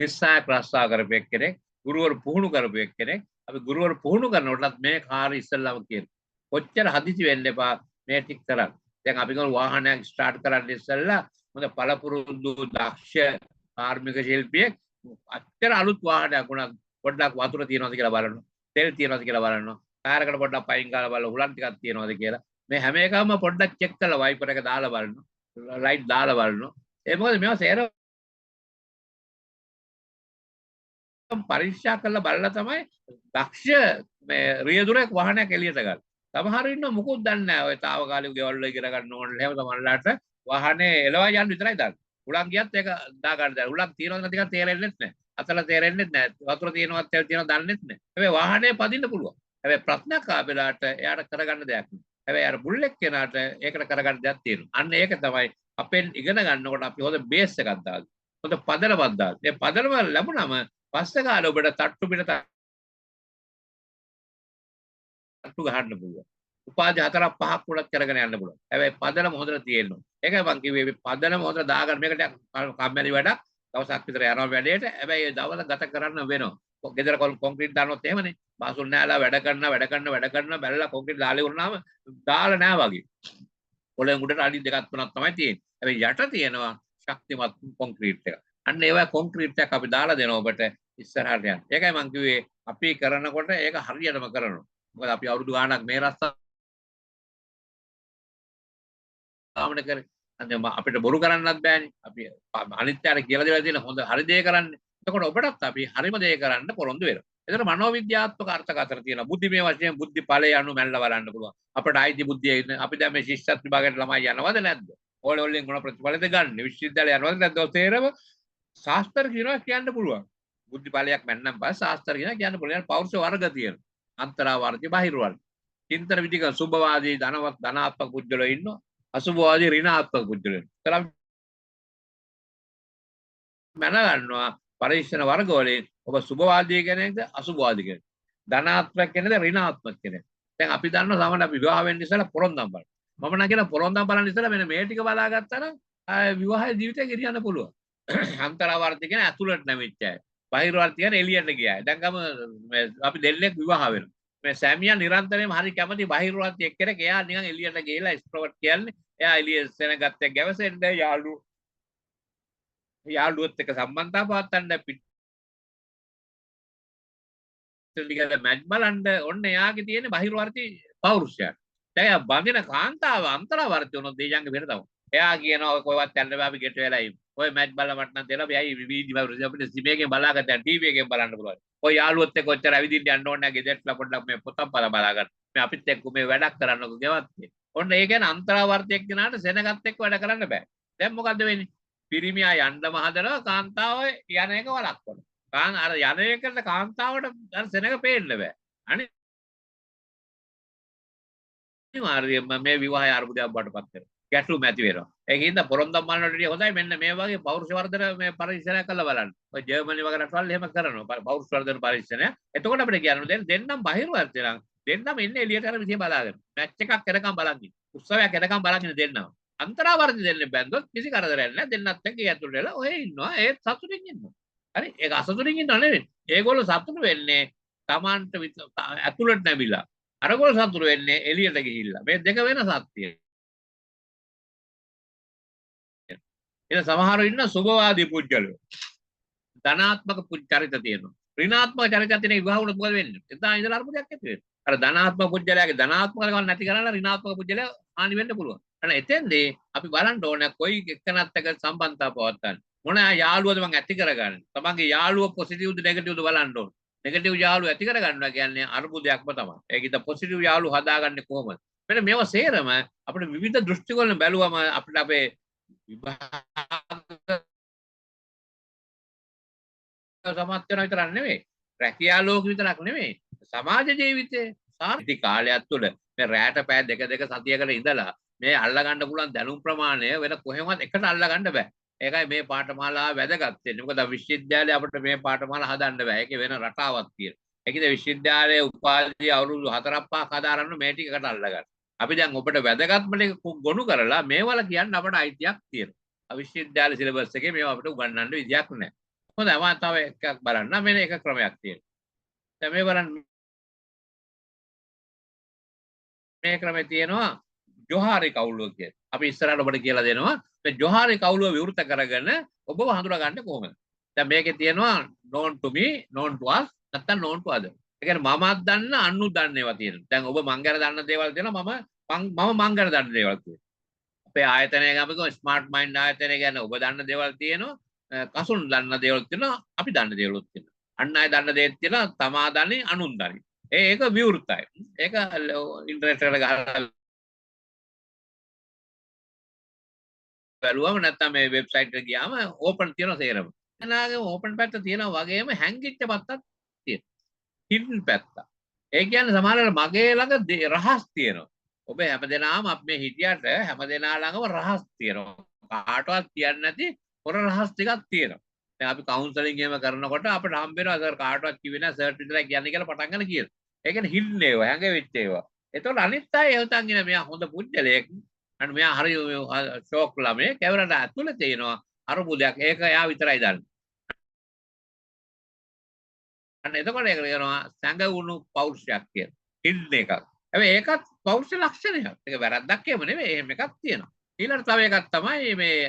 ඉස්සාවක් රස්සා කරපු එක්කෙනෙක්, ගුරුවරු පුහුණු කරපු එක්කෙනෙක්. අපි ගුරුවරු පුහුණු කරනකොටත් මේ කාර්ය ඉස්සෙල්ලාම කියන. කොච්චර හදිසි වෙන්න එපා මේ ටික කරන්න. දැන් අපි ගොල් වාහනයක් ස්ටාර්ට් කරන්න ඉස්සෙල්ලා මොකද පළපුරුදු දක්ෂ කාර්මික ශිල්පියෙක් අච්චර අලුත් වාහනයක් වුණත් පොඩ්ඩක් වතුර තියනවාද කියලා බලනවා. තෙල් තියනවාද කියලා බලනවා. ටයර් එකට පොඩ්ඩක් පයින් ගාලා බලලා හුලන් ටිකක් තියනවාද කියලා. මේ හැම එකම පොඩ්ඩක් චෙක් කරලා වයිපර් එක දාලා බලනවා. ලයිට් දාලා බලනවා. ඒ මොකද මේවා සේරම පරීක්ෂා කරලා බලලා තමයි දක්ෂ මේ රියදුරෙක් වාහනයක් එළියට ගන්න. සමහර ඉන්නවා මුකුත් දන්නේ නැහැ. ඔය తాවකාලික ගෙවල් වල ඉගෙන ගන්න ඕනේ. එහෙම තමන්ලාට වාහනේ එලවා යන්න විතරයි දන්නේ. උලන් ගියත් ඒක දා ගන්න දැන්. උලන් තියනවද නැතික තේරෙන්නේ නැහැ. අතල තේරෙන්නේ නැහැ. වතුර තියනවත් තෙල් තියනවද දන්නේ නැහැ. හැබැයි වාහනේ පදින්න පුළුවන්. හැබැයි ප්‍රශ්නයක් ආපෙලාට එයාට කරගන්න දෙයක් නැහැ. හැබැයි අර බුල්ලෙක් කෙනාට ඒකට කරගන්න දෙයක් තියෙනවා. අන්න ඒක තමයි අපෙන් ඉගෙන ගන්නකොට අපි හොඳ බේස් එකක් දාලා. හොඳ පදනමක් දාලා. මේ පදනම ලැබුණම පස්සේ කාලේ ඔබට තට්ටු පිට තට්ටු ගහන්න පුළුවන්. උපාධි 4ක් 5ක් උඩත් කරගෙන යන්න පුළුවන්. හැබැයි පදනම හොඳට තියෙන්න ඕනේ. ඒකයි මම කිව්වේ මේ පදනම හොඳට දාගන්න මේකට කම්මැලි වැඩක්. දවසක් විතර යනවා වැඩේට. හැබැයි ඒ දවල් ගත කරන්න වෙනවා. ගෙදර කොන්ක්‍රීට් දානොත් එහෙමනේ. බාසුල් නෑලා වැඩ කරන බැලලා කොන්ක්‍රීට් දාලා ඉවරනම දාලා නෑ වගේ. පොළෙන් උඩට අඩි 2ක් 3ක් තමයි තියෙන්නේ. හැබැයි යට තියෙනවා ශක්තිමත් කොන්ක්‍රීට් එක. අන්න ඒවා කොන්ක්‍රීට් එකක් අපි දාලා දෙනවා ඔබට ඉස්සරහට යන්න. ඒකයි මම කිව්වේ අපි කරනකොට ඒක හරියටම කරනවා. මොකද අපි අවුරුදු ගාණක් මේ රස්සාවනේ කරේ. අන්න අපිට බොරු කරන්නත් බෑනේ. අපි අනිත්‍යයට කියලා දෙලා තියෙන හොඳ හරි දේ කරන්නේ. එතකොට ඔබටත් අපි හරිම දේ කරන්න පොරොන්දු වෙනවා. එතකොට මනෝවිද්‍යාත්මක අර්ථකථන තියෙනවා. බුද්ධිමය වශයෙන් බුද්ධි ඵලය අනු මැල්ලා බලන්න පුළුවන්. අපිට ආයිති බුද්ධිය ඉන්න. අපි දැන් මේ ශිෂ්‍යත්ව විභාගයට ළමයි යනවද නැද්ද? ඕලෙ වලින් මොන ප්‍රතිඵලද ගන්න? විශ්වවිද්‍යාලය යනවද නැද්ද? ඔය තේරම ශාස්ත්‍ර කියනවා කියන්න පුළුවන්. බුද්ධි ඵලයක් මැන්නම් පස්සේ ශාස්ත්‍ර කියනවා කියන්න පුළුවන්. පෞරුෂ වර්ග තියෙනවා. අන්තරා වර්ග බාහිර වර්ග. චින්තන විදික සුභවාදී ධනාත්මක පුජ්‍යලෝ ඉන්නවා. අසුභවාදී ඍණාත්මක පුජ්‍යලෝ ඉන්නවා. තරම් මන ගන්නවා පරීක්ෂණ වර්ග වලින් ඔබ සුභවාදී කෙනෙක්ද අසුභවාදී කෙනෙක්ද? ධනාත්මක කෙනෙක්ද ඍණාත්මක කෙනෙක්ද? දැන් අපි දන්නවා සාමාන්‍ය අපි විවාහ වෙන්න ඉස්සෙල්ලා පොරොන්දම් බලන්න. මම නම් කියන පොරොන්දම් බලන්න ඉස්සෙල්ලා මෙන්න මේ ටික බලාගත්තා නම් විවාහයේ ජීවිතේ ගෙනියන්න පුළුවන්. අන්තරාවර්ති කියන ඇතුළට නැමිච්ච අය. බාහිරවර්ති කියන එළියට ගියා. දැන් ගම අපි දෙල්ලෙක් විවාහ වෙනවා. මේ සෑමියා නිරන්තරයෙන්ම හරි කැමති බාහිරවර්ති එක්කෙනෙක්. එයා නිකන් එළියට ගිහලා එක්ස්ට්‍රෝවර්ට් කියන්නේ. එයා එළිය සෙනගත් එක්ක ගැවසෙන්න යාළුවොත් එක්ක සම්බන්ධතාව පවත්වන්න පිටිලිගල මැච් බලන්න ඔන්න එයාගේ තියෙන බාහිරවර්ති පෞරුෂය. දැන් එයා බඳින කාන්තාව අන්තරාවර්ති වුණොත් දෙයයන්ගේ වෙන තමයි. එයා කියනවා ඔය කොහෙවත් යන්න බෑ අපි ගෙට වෙලා ඉමු. ඔය මැච් බලලා මට නම් දෙනවා. අපි වීඩියෝ අපිට සිමේකෙන් බලාගත්තා ටීවී එකෙන් බලන්න පුළුවන්. ඔය යාළුවොත් එක්ක ඔච්චර ඇවිදින්න යන්න ඕනේ නැහැ. ගෙදරටලා පොඩ්ඩක් මේ පොතක් බලා ගන්න. මේ අපිත් එක්ක මේ වැඩක් කරන්නකෝ ගෙවත්. ඔන්න ඒ කියන්නේ අන්තරාවර්ති එක්කනට සෙනගත් එක්ක වැඩ කරන්න බෑ. දැන් මොකද්ද වෙන්නේ? පිරිමියා යන්නම හදනවා කාන්තාව යන එක වළක්වනවා. අර යන එකට කාන්තාවට අර සෙනග පේන්න බෑ. අනිවාර්යයෙන්ම මේ විවාහය අර්බුදයක් බවට පත් වෙනවා. ගැටලුම් ඇති වෙනවා. ඒකින්ද පොරොන්දම් බලනකොට වඩා හොඳයි මෙන්න මේ වගේ පෞරුෂ වර්ධන මේ පරීක්ෂණයක් කරලා බලන්න. ඔය ජර්මනි වගේ රටවල් එහෙම කරනවා. පෞරුෂ වර්ධන පරීක්ෂණය. එතකොට අපිට කියන්න දෙන්නම් බාහිරවර්ති නම් දෙන්නම් ඉන්නේ එළියට යන විදිය බලාගෙන. මැච් එකක් කරකම් බලන් ඉන්න. උත්සවයක් කරකම් බලන් ඉන්න දෙන්නම්. අන්තරාවර්ති දෙන්නේ බැන්දොත් කිසි කරදරයක් නැහැ. දෙන්නත් එක්ක ඇතුළට වෙලා ඔය ඉන්නවා. ඒත් සතුටින් ඉන්නවා. හරි? ඒක අසතුටින් ඉන්නව නෙවෙයි. ඒගොල්ලෝ සතුටු වෙන්නේ Tamanට ඇතුළට නැමිලා. අරගොල්ලෝ සතුටු වෙන්නේ එළියට ගිහිල්ලා. මේ දෙක වෙනසක් තියෙනවා. එන සමහරව ඉන්න සුභවාදී පුජ්‍යලෝ. ධනාත්මක චරිත තියෙනවා. ඍණාත්මක චරිතයක් තියෙන විවාහ වුණොත් මොකද වෙන්නේ? එතන ඉඳලා අර්බුදයක් ඇති වෙනවා. අර ධනාත්මක පුජ්‍යලයාගේ ධනාත්මකකම නැති කරලා ඍණාත්මක පුජ්‍යලයා හානි වෙන්න පුළුවන්. අන්න එතෙන්දී අපි බලන්න ඕනේ කොයි එක්කනත් එක්ක සම්බන්ධතාව පවත්වන්න. මොන යාළුවද මං ඇති කරගන්නේ? තමන්ගේ යාළුව පොසිටිව්ද නෙගටිව්ද බලන්න ඕනේ. නෙගටිව් යාළු ඇති කර ගන්නවා කියන්නේ අරුබුදයක්ම තමයි. ඒකිට පොසිටිව් යාළු හදාගන්නේ කොහොමද? මෙන්න මේවා සේරම අපිට විවිධ දෘෂ්ටි කෝණ බැලුවම අපිට අපේ විභාග සමත් වෙන විතරක් නෙවෙයි. රැකියා ලෝක විතරක් නෙවෙයි. සමාජ ජීවිතේ සාර්ථක කාලයක් තුළ මේ රැට පෑ දෙක සතියකට ඉඳලා මේ අල්ලා ගන්න පුළුවන් දැනුම් ප්‍රමාණය වෙන කොහෙවත් එකට අල්ලා ගන්න බෑ. ඒකයි මේ පාඨමාලාව වැදගත් වෙන්නේ. මොකද විශ්වවිද්‍යාලේ අපිට මේ පාඨමාලා හදන්න බෑ. ඒකේ වෙන රටාවක් තියෙනවා. ඒකද විශ්වවිද්‍යාලයේ උපාධිය අවුරුදු 4-5ක් හදාරන්න මේ ටික එකට අල්ලා ගන්න. අපි දැන් ඔබට වැදගත්ම ටික ගොනු කරලා මේවල කියන්න අපට අයිතියක් තියෙනවා. විශ්වවිද්‍යාල සිලබස් එකේ මේවා අපිට උගන්වන්න විදියක් නැහැ. හොඳයි මම තව එකක් බලන්න. මෙන්න එක ක්‍රමයක් තියෙනවා. දැන් මේ බලන්න මේ ක්‍රමේ තියෙනවා ජොහාරි කවුළුව කියලා. අපි ඉස්සරහට ඔබට කියලා දෙනවා මේ ජොහාරි කවුළුව විවෘත කරගෙන ඔබව හඳුනාගන්නේ කොහොමද? දැන් මේකේ තියෙනවා known to me, known to us, නැත්නම් known to other. ඒ කියන්නේ මමත් දන්න අනුත් දන්න ඒවා තියෙනවා. දැන් ඔබ මං ගැන දන්න දේවල් තියෙනවා මම ගැන දන්න දේවල් තියෙනවා. අපේ ආයතනය ගමක ස්මාර්ට් මයින්ඩ් ආයතනය ගැන ඔබ දන්න දේවල් තියෙනවා. කසුන් දන්න දේවල් තියෙනවා. අපි දන්න දේවල් තියෙනවා. අන් අය දන්න දේවල් තියෙනවා. තමා දන්නේ අනුන් දන්නේ. ඒක විවෘතයි. ඒක ඉන්ටර්නෙට් එකට ගහලා බලුවම නැත්නම් මේ වෙබ්සයිට් එකට ගියාම ඕපන් තියෙනවා සේරම. එනාගේ ඕපන් පැත්ත තියෙනවා වගේම හැංගිච්ච පැත්තක් තියෙනවා. හිඩන් පැත්ත. ඒ කියන්නේ සමහරවිට මගේ ළඟ රහස් තියෙනවා. ඔබ හැමදෙනාම අපි මේ හිටියට හැමදෙනා ළඟම රහස් තියෙනවා. කාටවත් කියන්නේ නැති හොර රහස් ටිකක් තියෙනවා. දැන් අපි කවුන්සලින් එහෙම කරනකොට අපිට හම්බ වෙනවා සර් කාටවත් කිව්වේ නැහැ සර්ට් විතරයි කියන්නේ කියලා පටන් ගන්න කියලා. ඒ කියන්නේ හිඩන් ඒවා හැංගෙවිච්ච ඒවා. එතකොට අනිත් අය එවතන් ඉන්නේ මෙයා හොඳ පුද්ගලයෙක්. අන්න මෙයා හරි ෂෝක් ළමේ කැමරාට ඇතුලේ තියෙනවා අරුමුදයක්. ඒක එයා විතරයි දන්නේ. අන්න එතකොට ඒක කියනවා සංගවුණු පෞරුෂයක් කියලා. හිඩන් එකක්. හැබැයි ඒකත් පෞරුෂ ලක්ෂණයක්. ඒක වැරද්දක් එහෙම නෙවෙයි. එහෙම එකක් තියෙනවා. ඊළඟට තව එකක් තමයි මේ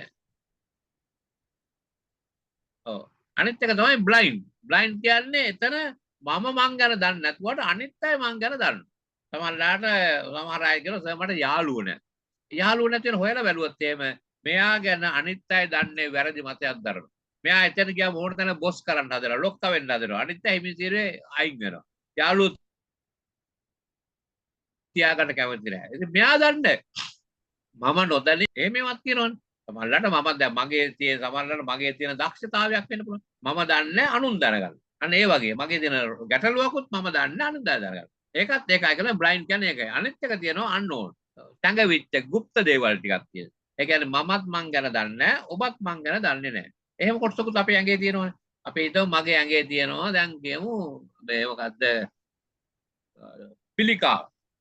අනිත් එක තමයි බ්ලයින්ඩ්. බ්ලයින්ඩ් කියන්නේ එතන මං ගැන දන්නේ නැතුවට අනිත් අය මං ගැන දන්නවා. සමහරලාට සමහර අය කියනවා සර් මට යාළුවෝ නැහැ. යාළුවෝ නැති වෙන හොයලා බැලුවොත් එහෙම මෙයා ගැන අනිත් අය දන්නේ වැරදි මතයක් දරනවා. මෙයා එතන ගියාම ඕන තැන බොස් කරන්න හදලා ලොක්ක වෙන්න හදනවා. අනිත් අය හිමිසිරේ අයින් වෙනවා. යාළුවෝ තියාගන්න කැමති නැහැ. ඉතින් මෙයා දන්නේ මම නොදැනි එහෙමවත් කියනවනේ. සමහරලාට මම දැන් සමහරලාට මගේ තියෙන දක්ෂතාවයක් වෙන්න පුළුවන්. මම දන්නේ අනුන් දැනගන්න. අන්න ඒ වගේ මගේ තියෙන ගැටලුවකුත් මම දන්නේ අනුන් දැනගන්න. ඒකත් ඒකයි කියලා බ්ලයින්ඩ් කියන්නේ ඒකයි. අනිත් එක තියෙනවා unknown. සංගවිච්ච গুপ্ত දේවල් ටිකක් තියෙනවා. ඒ කියන්නේ මමත් මං ගැන දන්නේ නැහැ, ඔබත් මං ගැන දන්නේ නැහැ. එහෙම කොටසකුත් අපේ ඇඟේ තියෙනවනේ. අපි හිතමු මගේ ඇඟේ තියෙනවා දැන් කියමු මේ මොකද්ද පිළිකා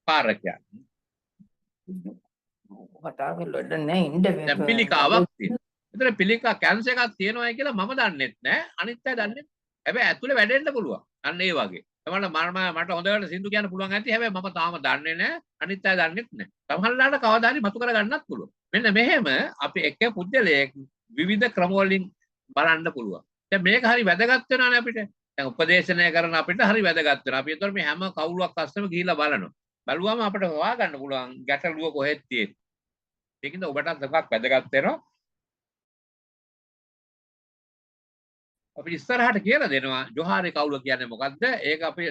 පාරකයක්. කතා කරලා වැඩ නැහැ ඉන්න දැන් පිළිකාවක් තියෙනවා. ඒතර පිළිකා කැන්සර් එකක් තියෙනවායි කියලා මම දන්නෙත් නැහැ, අනිත් අය දන්නේ. හැබැයි ඇතුලේ වැඩෙන්න පුළුවන්. අන්න ඒ වගේ. මට හොඳට සින්දු කියන්න පුළුවන් ඇති. හැබැයි මම තාම දන්නේ නැහැ, අනිත් අය දන්නෙත් නැහැ. සමහරවිට කවදා හරි මතු කර ගන්නත් පුළුවන්. මෙන්න මෙහෙම අපි එක පුද්ගලයෙක් විවිධ ක්‍රම වලින් බලන්න පුළුවන්. දැන් මේක හරි වැදගත් වෙනවානේ අපිට. දැන් උපදේශනය කරන අපිට හරි වැදගත් වෙනවා. අපි ඒතර මේ හැම කවුලක් අස්සම ගිහිල්ලා බලනවා. බලුවම අපිට හොයා ගන්න පුළුවන් ගැටලුව කොහෙද තියෙන්නේ. ඒකින්ද ඔබටත් එකක් වැදගත් වෙනවා. අපි ඉස්සරහට කියලා දෙනවා ජොහාරි කවුල කියන්නේ මොකද්ද? ඒක අපි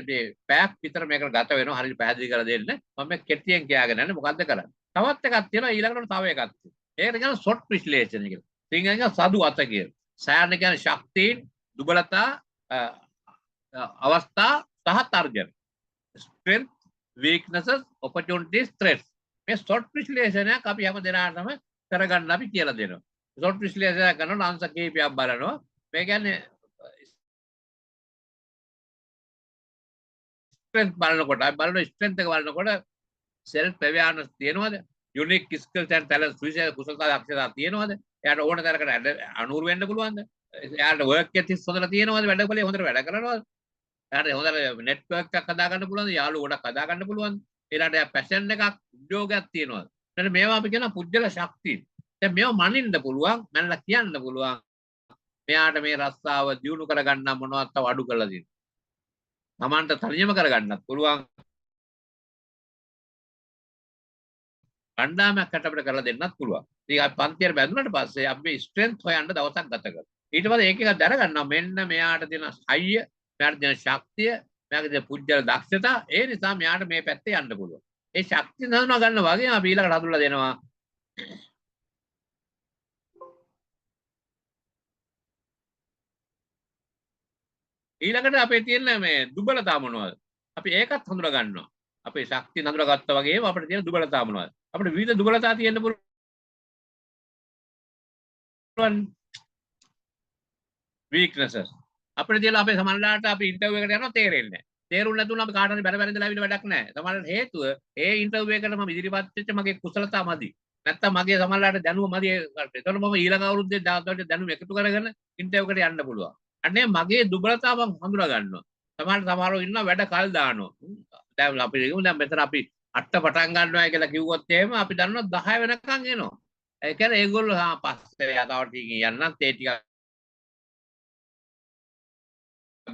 පැයක් විතර මේකට ගත වෙනවා. හරියට පැහැදිලි කරලා දෙන්න. මම මේ කෙටියෙන් කියාගෙන යන්නේ මොකද්ද කරන්නේ. තවත් එකක් තියෙනවා ඊළඟට තව එකක් තියෙනවා. ඒකට කියන SWOT විශ්ලේෂණය කියලා. සිංහලෙන් සතු අත කියලා. සෑහන කියන්නේ ශක්තියින්, දුබලතා, අවස්ථා සහ තර්ජන. Strength, weaknesses, opportunities, threats. මේ SWOT විශ්ලේෂණයක් අපි හැම දිනකටම කරගන්න අපි කියලා දෙනවා. SWOT විශ්ලේෂණය කරනකොට අංශ කීපයක් බලනවා. මේ කියන්නේ ස්ට්‍රෙන්ත් බලනකොට අපි බලන ස්ට්‍රෙන්ත් එක බලනකොට self awareness තියෙනවද? unique skills and talents විශේෂ කුසලතා දක්ෂතා තියෙනවද? එයාට ඕන තරකට අනුරු වෙන්න පුළුවන්ද? එයාට work ethics හොඳට තියෙනවද? වැඩකලේ හොඳට වැඩ කරනවද? එයාට හොඳට network එකක් හදා ගන්න පුළුවන්ද? යාළුවෝ ගොඩක් හදා ගන්න පුළුවන්ද? ඊළාට එයා passion එකක් උද්‍යෝගයක් තියෙනවද? මෙන්න මේවා අපි කියන පුජ්‍යල ශක්තිය. දැන් මේවා මනින්න පුළුවන්, මනලා කියන්න පුළුවන්. මෙයාට මේ රස්සාව දියුණු කරගන්න මොනවත් තව අඩු කරලා දෙන්න. තමන්ට තනියම කරගන්නත් පුළුවන්. කණ්ඩායමක් අපිට කරලා දෙන්නත් පුළුවන්. ඉතින් අපි පන්තියට බැඳුනට පස්සේ අපි ස්ට්‍රෙන්ත් හොයන්න දවසක් ගත කරනවා. ඊට පස්සේ ඒක එක දැනගන්නවා මෙන්න මෙයාට තියෙන හයිය, මෙයාට දෙන ශක්තිය, මෙයාගේ දෙන පුජ්‍යල දක්ෂතා, ඒ නිසා මෙයාට මේ පැත්තේ යන්න පුළුවන්. ඒ ශක්තිය හඳුනා ගන්න වගේ අපි ඊළඟට හඳුල්ලා දෙනවා. ඊළඟට අපේ තියෙන මේ දුබලතා මොනවද? අපි ඒකත් හඳුනා ගන්නවා. අපේ ශක්තිය හඳුනාගත්තා වගේම අපිට තියෙන දුබලතා මොනවද? අපිට විවිධ දුබලතා තියෙන්න පුළුවන්. weaknesses. අපිට තියෙන අපේ සමහරලාට අපි ඉන්ටර්විව් එකට යනවා තේරෙන්නේ නැහැ. තේරුම් නැතුණා අපි කාට හරි බැර බැර ඉඳලා ආවිත් වැඩක් නැහැ. සමහරවිට හේතුව ඒ ඉන්ටර්විව් එකට මම ඉදිරිපත් වෙච්ච මගේ කුසලතා මදි. නැත්තම් මගේ සමහරලාට දැනුම මදි ඒකට. ඒතකොට මම ඊළඟ අවුරුද්දේ දාතවට දැනුම එකතු කරගෙන ඉන්ටර්විව් එකට යන්න පුළුවන්. අනේ මගේ දුබලතාව මම හඳුනා ගන්නවා. සමහරව ඉන්නවා වැඩ කල් දානවා. දැන් අපි දැන් මෙතන අපි 8 පටන් ගන්නවා කියලා කිව්වොත් එහෙම අපි දන්නවා 10 වෙනකන් එනවා. ඒ කියන්නේ ඒගොල්ලෝ පස්සේ යතාව ටිකකින් යන්නත් ඒ ටික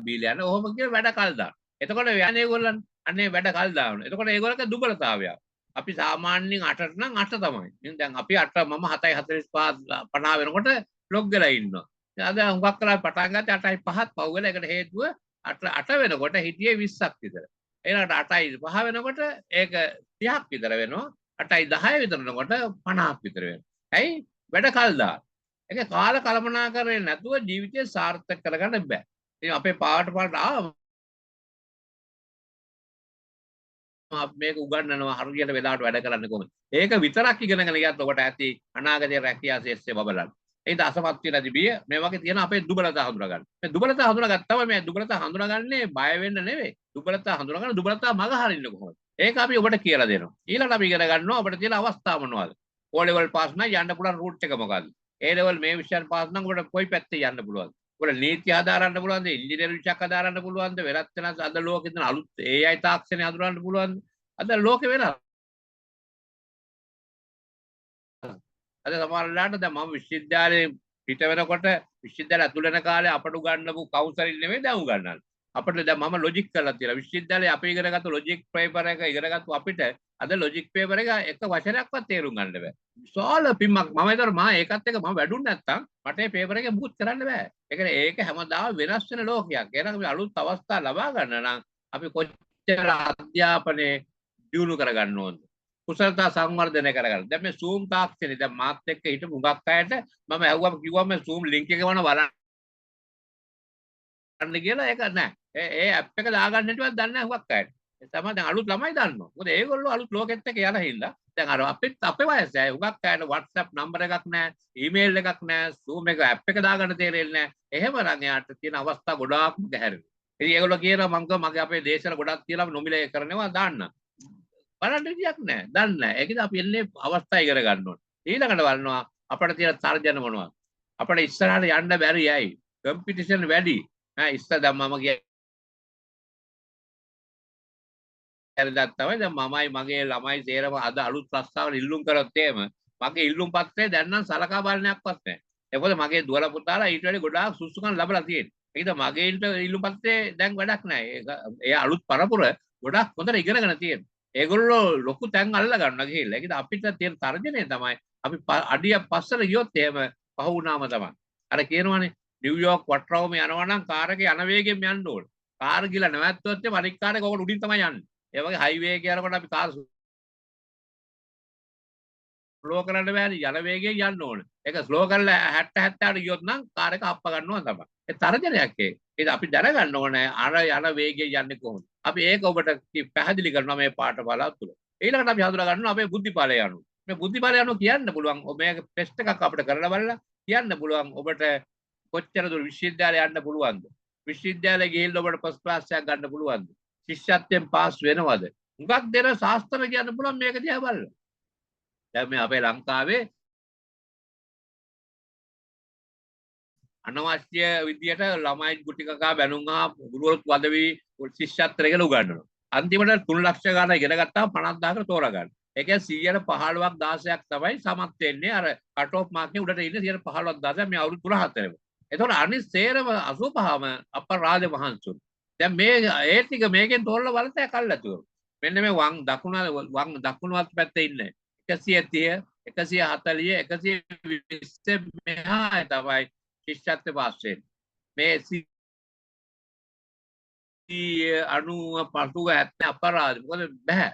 බීලා යන ඔහොම කියලා වැඩ කල් දානවා. එතකොට යන්නේ ඒගොල්ලන් අනේ වැඩ කල් දානවා. එතකොට ඒගොල්ලන්ගේ දුබලතාවයක්. අපි සාමාන්‍යයෙන් 8ට නම් 8 තමයි. දැන් අපි 8 මම 7:45 50 වෙනකොට ලොග් වෙලා ඉන්නවා. අද හුඟක් කලා පටන් ගත්තේ 8:05ත් පහු වෙලා. ඒකට හේතුව 8 වෙනකොට හිටියේ 20ක් විතර. ඊළඟට 8:05 වෙනකොට ඒක 30ක් විතර වෙනවා. 8:10 විතර වෙනකොට 50ක් විතර වෙනවා. ඇයි? වැඩ කල් දාන. ඒක කාල කළමනාකරණය නැතුව ජීවිතය සාර්ථක කරගන්න බෑ. ඉතින් අපේ පාට මේක උගන්වනවා හරියට වෙලාවට වැඩ කරන්න කොහොමද? ඒක විතරක් ඉගෙනගෙන ගියත් ඔබට ඇති අනාගතයේ රැකියා ශේෂ්ත්‍රය බබලන්න. ඒ දසපත් වෙන දිබිය මේ වගේ තියෙන අපේ දුබලතා හඳුනා ගන්න. මේ දුබලතා හඳුනාගත්තම මේ දුබලතා හඳුනාගන්නේ බය වෙන්න නෙවෙයි. දුබලතා හඳුනාගන්න දුබලතා මග හරින්න කොහොමද? ඒක අපි ඔබට කියලා දෙනවා. ඊළඟට අපි ඉගෙන ගන්නවා ඔබට තියෙන අවස්ථා මොනවද? O level pass නම් යන්න පුළුවන් route එක මොකක්ද? A level මේ විෂයන් පාස් නම් ඔබට කොයි පැත්තේ යන්න පුළුවන්ද? ඔබට නීති හදාරන්න පුළුවන්ද? ඉංජිනේරු විෂයක් හදාරන්න පුළුවන්ද? වෙනත් වෙනස් අද ලෝකෙ තියෙන අලුත් AI තාක්ෂණය හඳුනන්න පුළුවන්ද? අද ලෝකෙ වෙනස්. අද සමහරවිට දැන් මම විශ්වවිද්‍යාලේ පිට වෙනකොට විශ්වවිද්‍යාලය ඇතුළේ යන කාලේ අපට උගන්වපු කවුන්සලින් නෙමෙයි දැන් උගන්වන්නේ. අපිට දැන් මම ලොජික් කරලා තියෙනවා. විශ්වවිද්‍යාලේ අපි ඉගෙනගත්තු ලොජික් පේපර් එක ඉගෙනගත්තු අපිට අද ලොජික් පේපර් එක එක වචනයක්වත් තේරුම් ගන්න බෑ. විශාල පිම්මක්. මම ඒතර ඒකත් එක්ක මම වැඩුන්නේ නැත්තම් මට මේ පේපර් එකේ මුකුත් කරන්න බෑ. ඒ කියන්නේ ඒක හැමදාම වෙනස් වෙන ලෝකයක්. එහෙනම් අපි අලුත් අවස්ථා ලබා ගන්න නම් අපි කොච්චර අධ්‍යාපනයේ දියුණු කරගන්න ඕනද? කුසලතා සංවර්ධනය කරගන්න. දැන් මේ Zoom තාක්ෂණය දැන් මාත් එක්ක හිටපු හුඟක් අයට මම ඇහුවම කිව්වම මේ Zoom link එක වුණා බලන්න කියලා ඒක නෑ. ඒ ඇප් එක දාගන්න හිටවත් දන්නේ නැහැ හුඟක් අයට. ඒ තමයි දැන් අලුත් ළමයි දන්නවා. මොකද ඒගොල්ලෝ අලුත් ලෝකෙත් එක්ක යන හින්දා දැන් අර අපේ වයසේ අය හුඟක් අයට WhatsApp නම්බර එකක් නැහැ, ඊමේල් එකක් නැහැ, Zoom එක ඇප් එක දාගන්න තේරෙන්නේ නැහැ. එහෙම නම් එයාට තියෙන අවස්ථා ගොඩාක්ම ගැහැරෙනවා. ඉතින් ඒගොල්ලෝ කියනවා මම මගේ අපේ දේශවල ගොඩක් තියලා නොමිලේ කරනවා දාන්න. බලන්න විදියක් නැහැ. දන්නේ නැහැ. ඒකද අපි එන්නේ අවස්ථා ඉගෙන ගන්න ඕනේ. ඊළඟට බලනවා අපිට තියෙන තර්ජන මොනවද? අපිට ඉස්සරහට යන්න බැරි ඇයි? කම්පිටිෂන් වැඩි. ඉස්සර දැන් මම කියන්නේ තමයි දැන් මමයි මගේ ළමයි සේරම අද අලුත් ප්‍රස්තාවන ඉල්ලුම් කරොත් එහෙම මගේ ඉල්ලුම් පත්‍රය දැන් නම් සලකා බලන්නේක්වත් නැහැ. ඒකද මගේ දුවල පුතාලා ඊට වැඩි ගොඩාක් සුසුකම් ලැබලා තියෙනවා. ඒකද මගේ ඉල්ලුම් පත්‍රේ දැන් වැඩක් නැහැ. ඒ අලුත් පරපුර ගොඩාක් හොඳට ඉගෙනගෙන තියෙනවා. ඒගොල්ලෝ ලොකු තැන් අල්ල ගන්නවා ගිහිල්ලා. ඒකද අපිට තියෙන තර්ජනය තමයි අපි අඩියක් පස්සට ගියොත් එහෙම පහ වුණාම තමයි. අර කියනවනේ නිව්යෝක් වටරවම යනවා නම් කාර් එකේ යන වේගෙන් යන්න ඕනේ. කාර් ගිහලා නැවැත්තුවොත් එහම අනික් කාර් එක ඔකට උඩින් තමයි යන්නේ. ඒ වගේ හයිවේ එකේ යනකොට අපි කාර් ස්ලෝ කරන්න බෑනේ යන වේගයෙන් යන්න ඕනේ. ඒක ස්ලෝ කරලා 60 70ට ගියොත් නම් කාර් එක අප්ප ගන්නවා තමයි. ඒ තර්ජනයක් ඒක අපි දැනගන්න ඕනේ අර යන වේගයෙන් යන්නේ කොහොමද. අපි ඒක ඔබට පැහැදිලි කරනවා මේ පාඨමාල තුළ. ඊළඟට අපි හඳුනා ගන්නවා අපේ බුද්ධිපාලය අනුව. මේ බුද්ධිපාලය අනුව කියන්න පුළුවන් මේක ටෙස්ට් එකක් අපිට කරලා බලලා කියන්න පුළුවන් ඔබට කොච්චර දුර විශ්වවිද්‍යාලය යන්න පුළුවන්ද? විශ්වවිද්‍යාලය ගිහිල්ලා ඔබට ෆස්ට් ක්ලාස් එකක් ගන්න පුළුවන්ද? ශිෂ්‍යත්වයෙන් පාස් වෙනවද? හුඟක් දෙන ශාස්ත්‍ර කියන්න පුළුවන් මේක දිහා බලලා. දැන් මේ අපේ ලංකාවේ අනවශ්‍ය විදියට ළමයි ගුටි කකා බැනුම්හා ගුරුවරුත් වදවි ශිෂ්‍යත්වයට උගන්වනවා. අන්තිමට 3 ලක්ෂ ගාණක් ඉගෙන ගත්තාම 50000කට තෝරගන්න. ඒ කියන්නේ 115ක් 16ක් තමයි සමත් වෙන්නේ අර කට් ඔෆ් මාර්ක් එකේ උඩට ඉන්නේ 115ක් 16ක් මේ අවුරුදු 3-4ම. එතකොට අනිත් සේරම 85ම අපරාජ මහන්සුන්. දැන් මේ ඒ ටික මේකෙන් තෝරලා බලතේ කල්ලාතුව. මෙන්න මේ වම් දකුණුවත් පැත්තේ ඉන්නේ 130 140 120 මෙහා තමයි ශිෂ්‍යත්ව පාස් වෙන්නේ. මේ 95 70 අපරාධ. මොකද බෑ.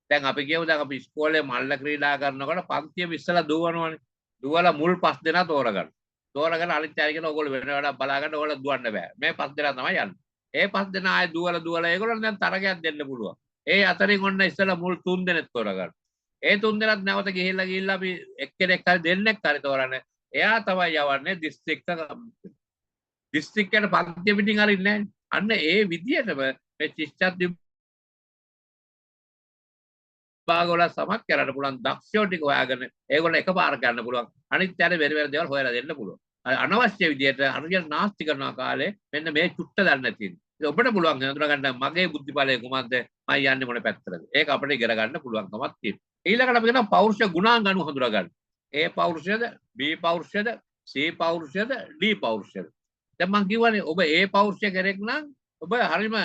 දැන් අපි කියමු දැන් අපි ඉස්කෝලේ මල්ල ක්‍රීඩා කරනකොට පන්තියම ඉස්සලා දුවනවනේ. දුවලා මුල් 5 දෙනා තෝරගන්න. තෝරගෙන අනිත් අය කියන ඕගොල්ලෝ වෙන වැඩක් බලාගන්න ඕගොල්ලෝ දුවන්න බෑ. මේ 5 දෙනා තමයි යන්නේ. ඒ 5 දෙනා ආයේ දුවලා ඒගොල්ලෝ දැන් තරගයක් දෙන්න පුළුවන්. ඒ අතරින් ඔන්න ඉස්සලා මුල් 3 දෙනෙක් තෝරගන්න. ඒ 3 දෙනාත් නැවත ගිහිල්ලා අපි එක්කෙනෙක් හරි දෙන්නෙක් හරි තෝරන්නේ. එයා තමයි යවන්නේ දිස්ත්‍රික්කයට පන්තිය පිටින් අරින්නේ නැහැ. අන්න ඒ විදිහටම මේ ශිෂ්‍යත් විභාගවල සමත් කරන්න පුළුවන් දක්ෂයෝ ටික හොයාගෙන ඒගොල්ලෝ එකපාර ගන්න පුළුවන්. අනිත් යට වෙන වෙන දේවල් හොයලා දෙන්න පුළුවන්. අනවශ්‍ය විදිහට හරියට නාස්ති කරන කාලේ මෙන්න මේ චුට්ට දන්නේ තියෙනවා. ඉතින් ඔබට පුළුවන් හඳුනා ගන්න මගේ බුද්ධිපලය කුමක්ද? මම යන්නේ මොන පැත්තටද? ඒක අපිට ඉගෙන ගන්න පුළුවන්කමක් තියෙනවා. ඊළඟට අපි කියනවා පෞරුෂ ගුණාංග අනුව හඳුනා ගන්න. A පෞරුෂයද, B පෞරුෂයද, C පෞරුෂයද, D පෞරුෂයද? දැන් මම කියවනේ ඔබ A පෞරුෂය කෙරෙක් නම් ඔබ හරිම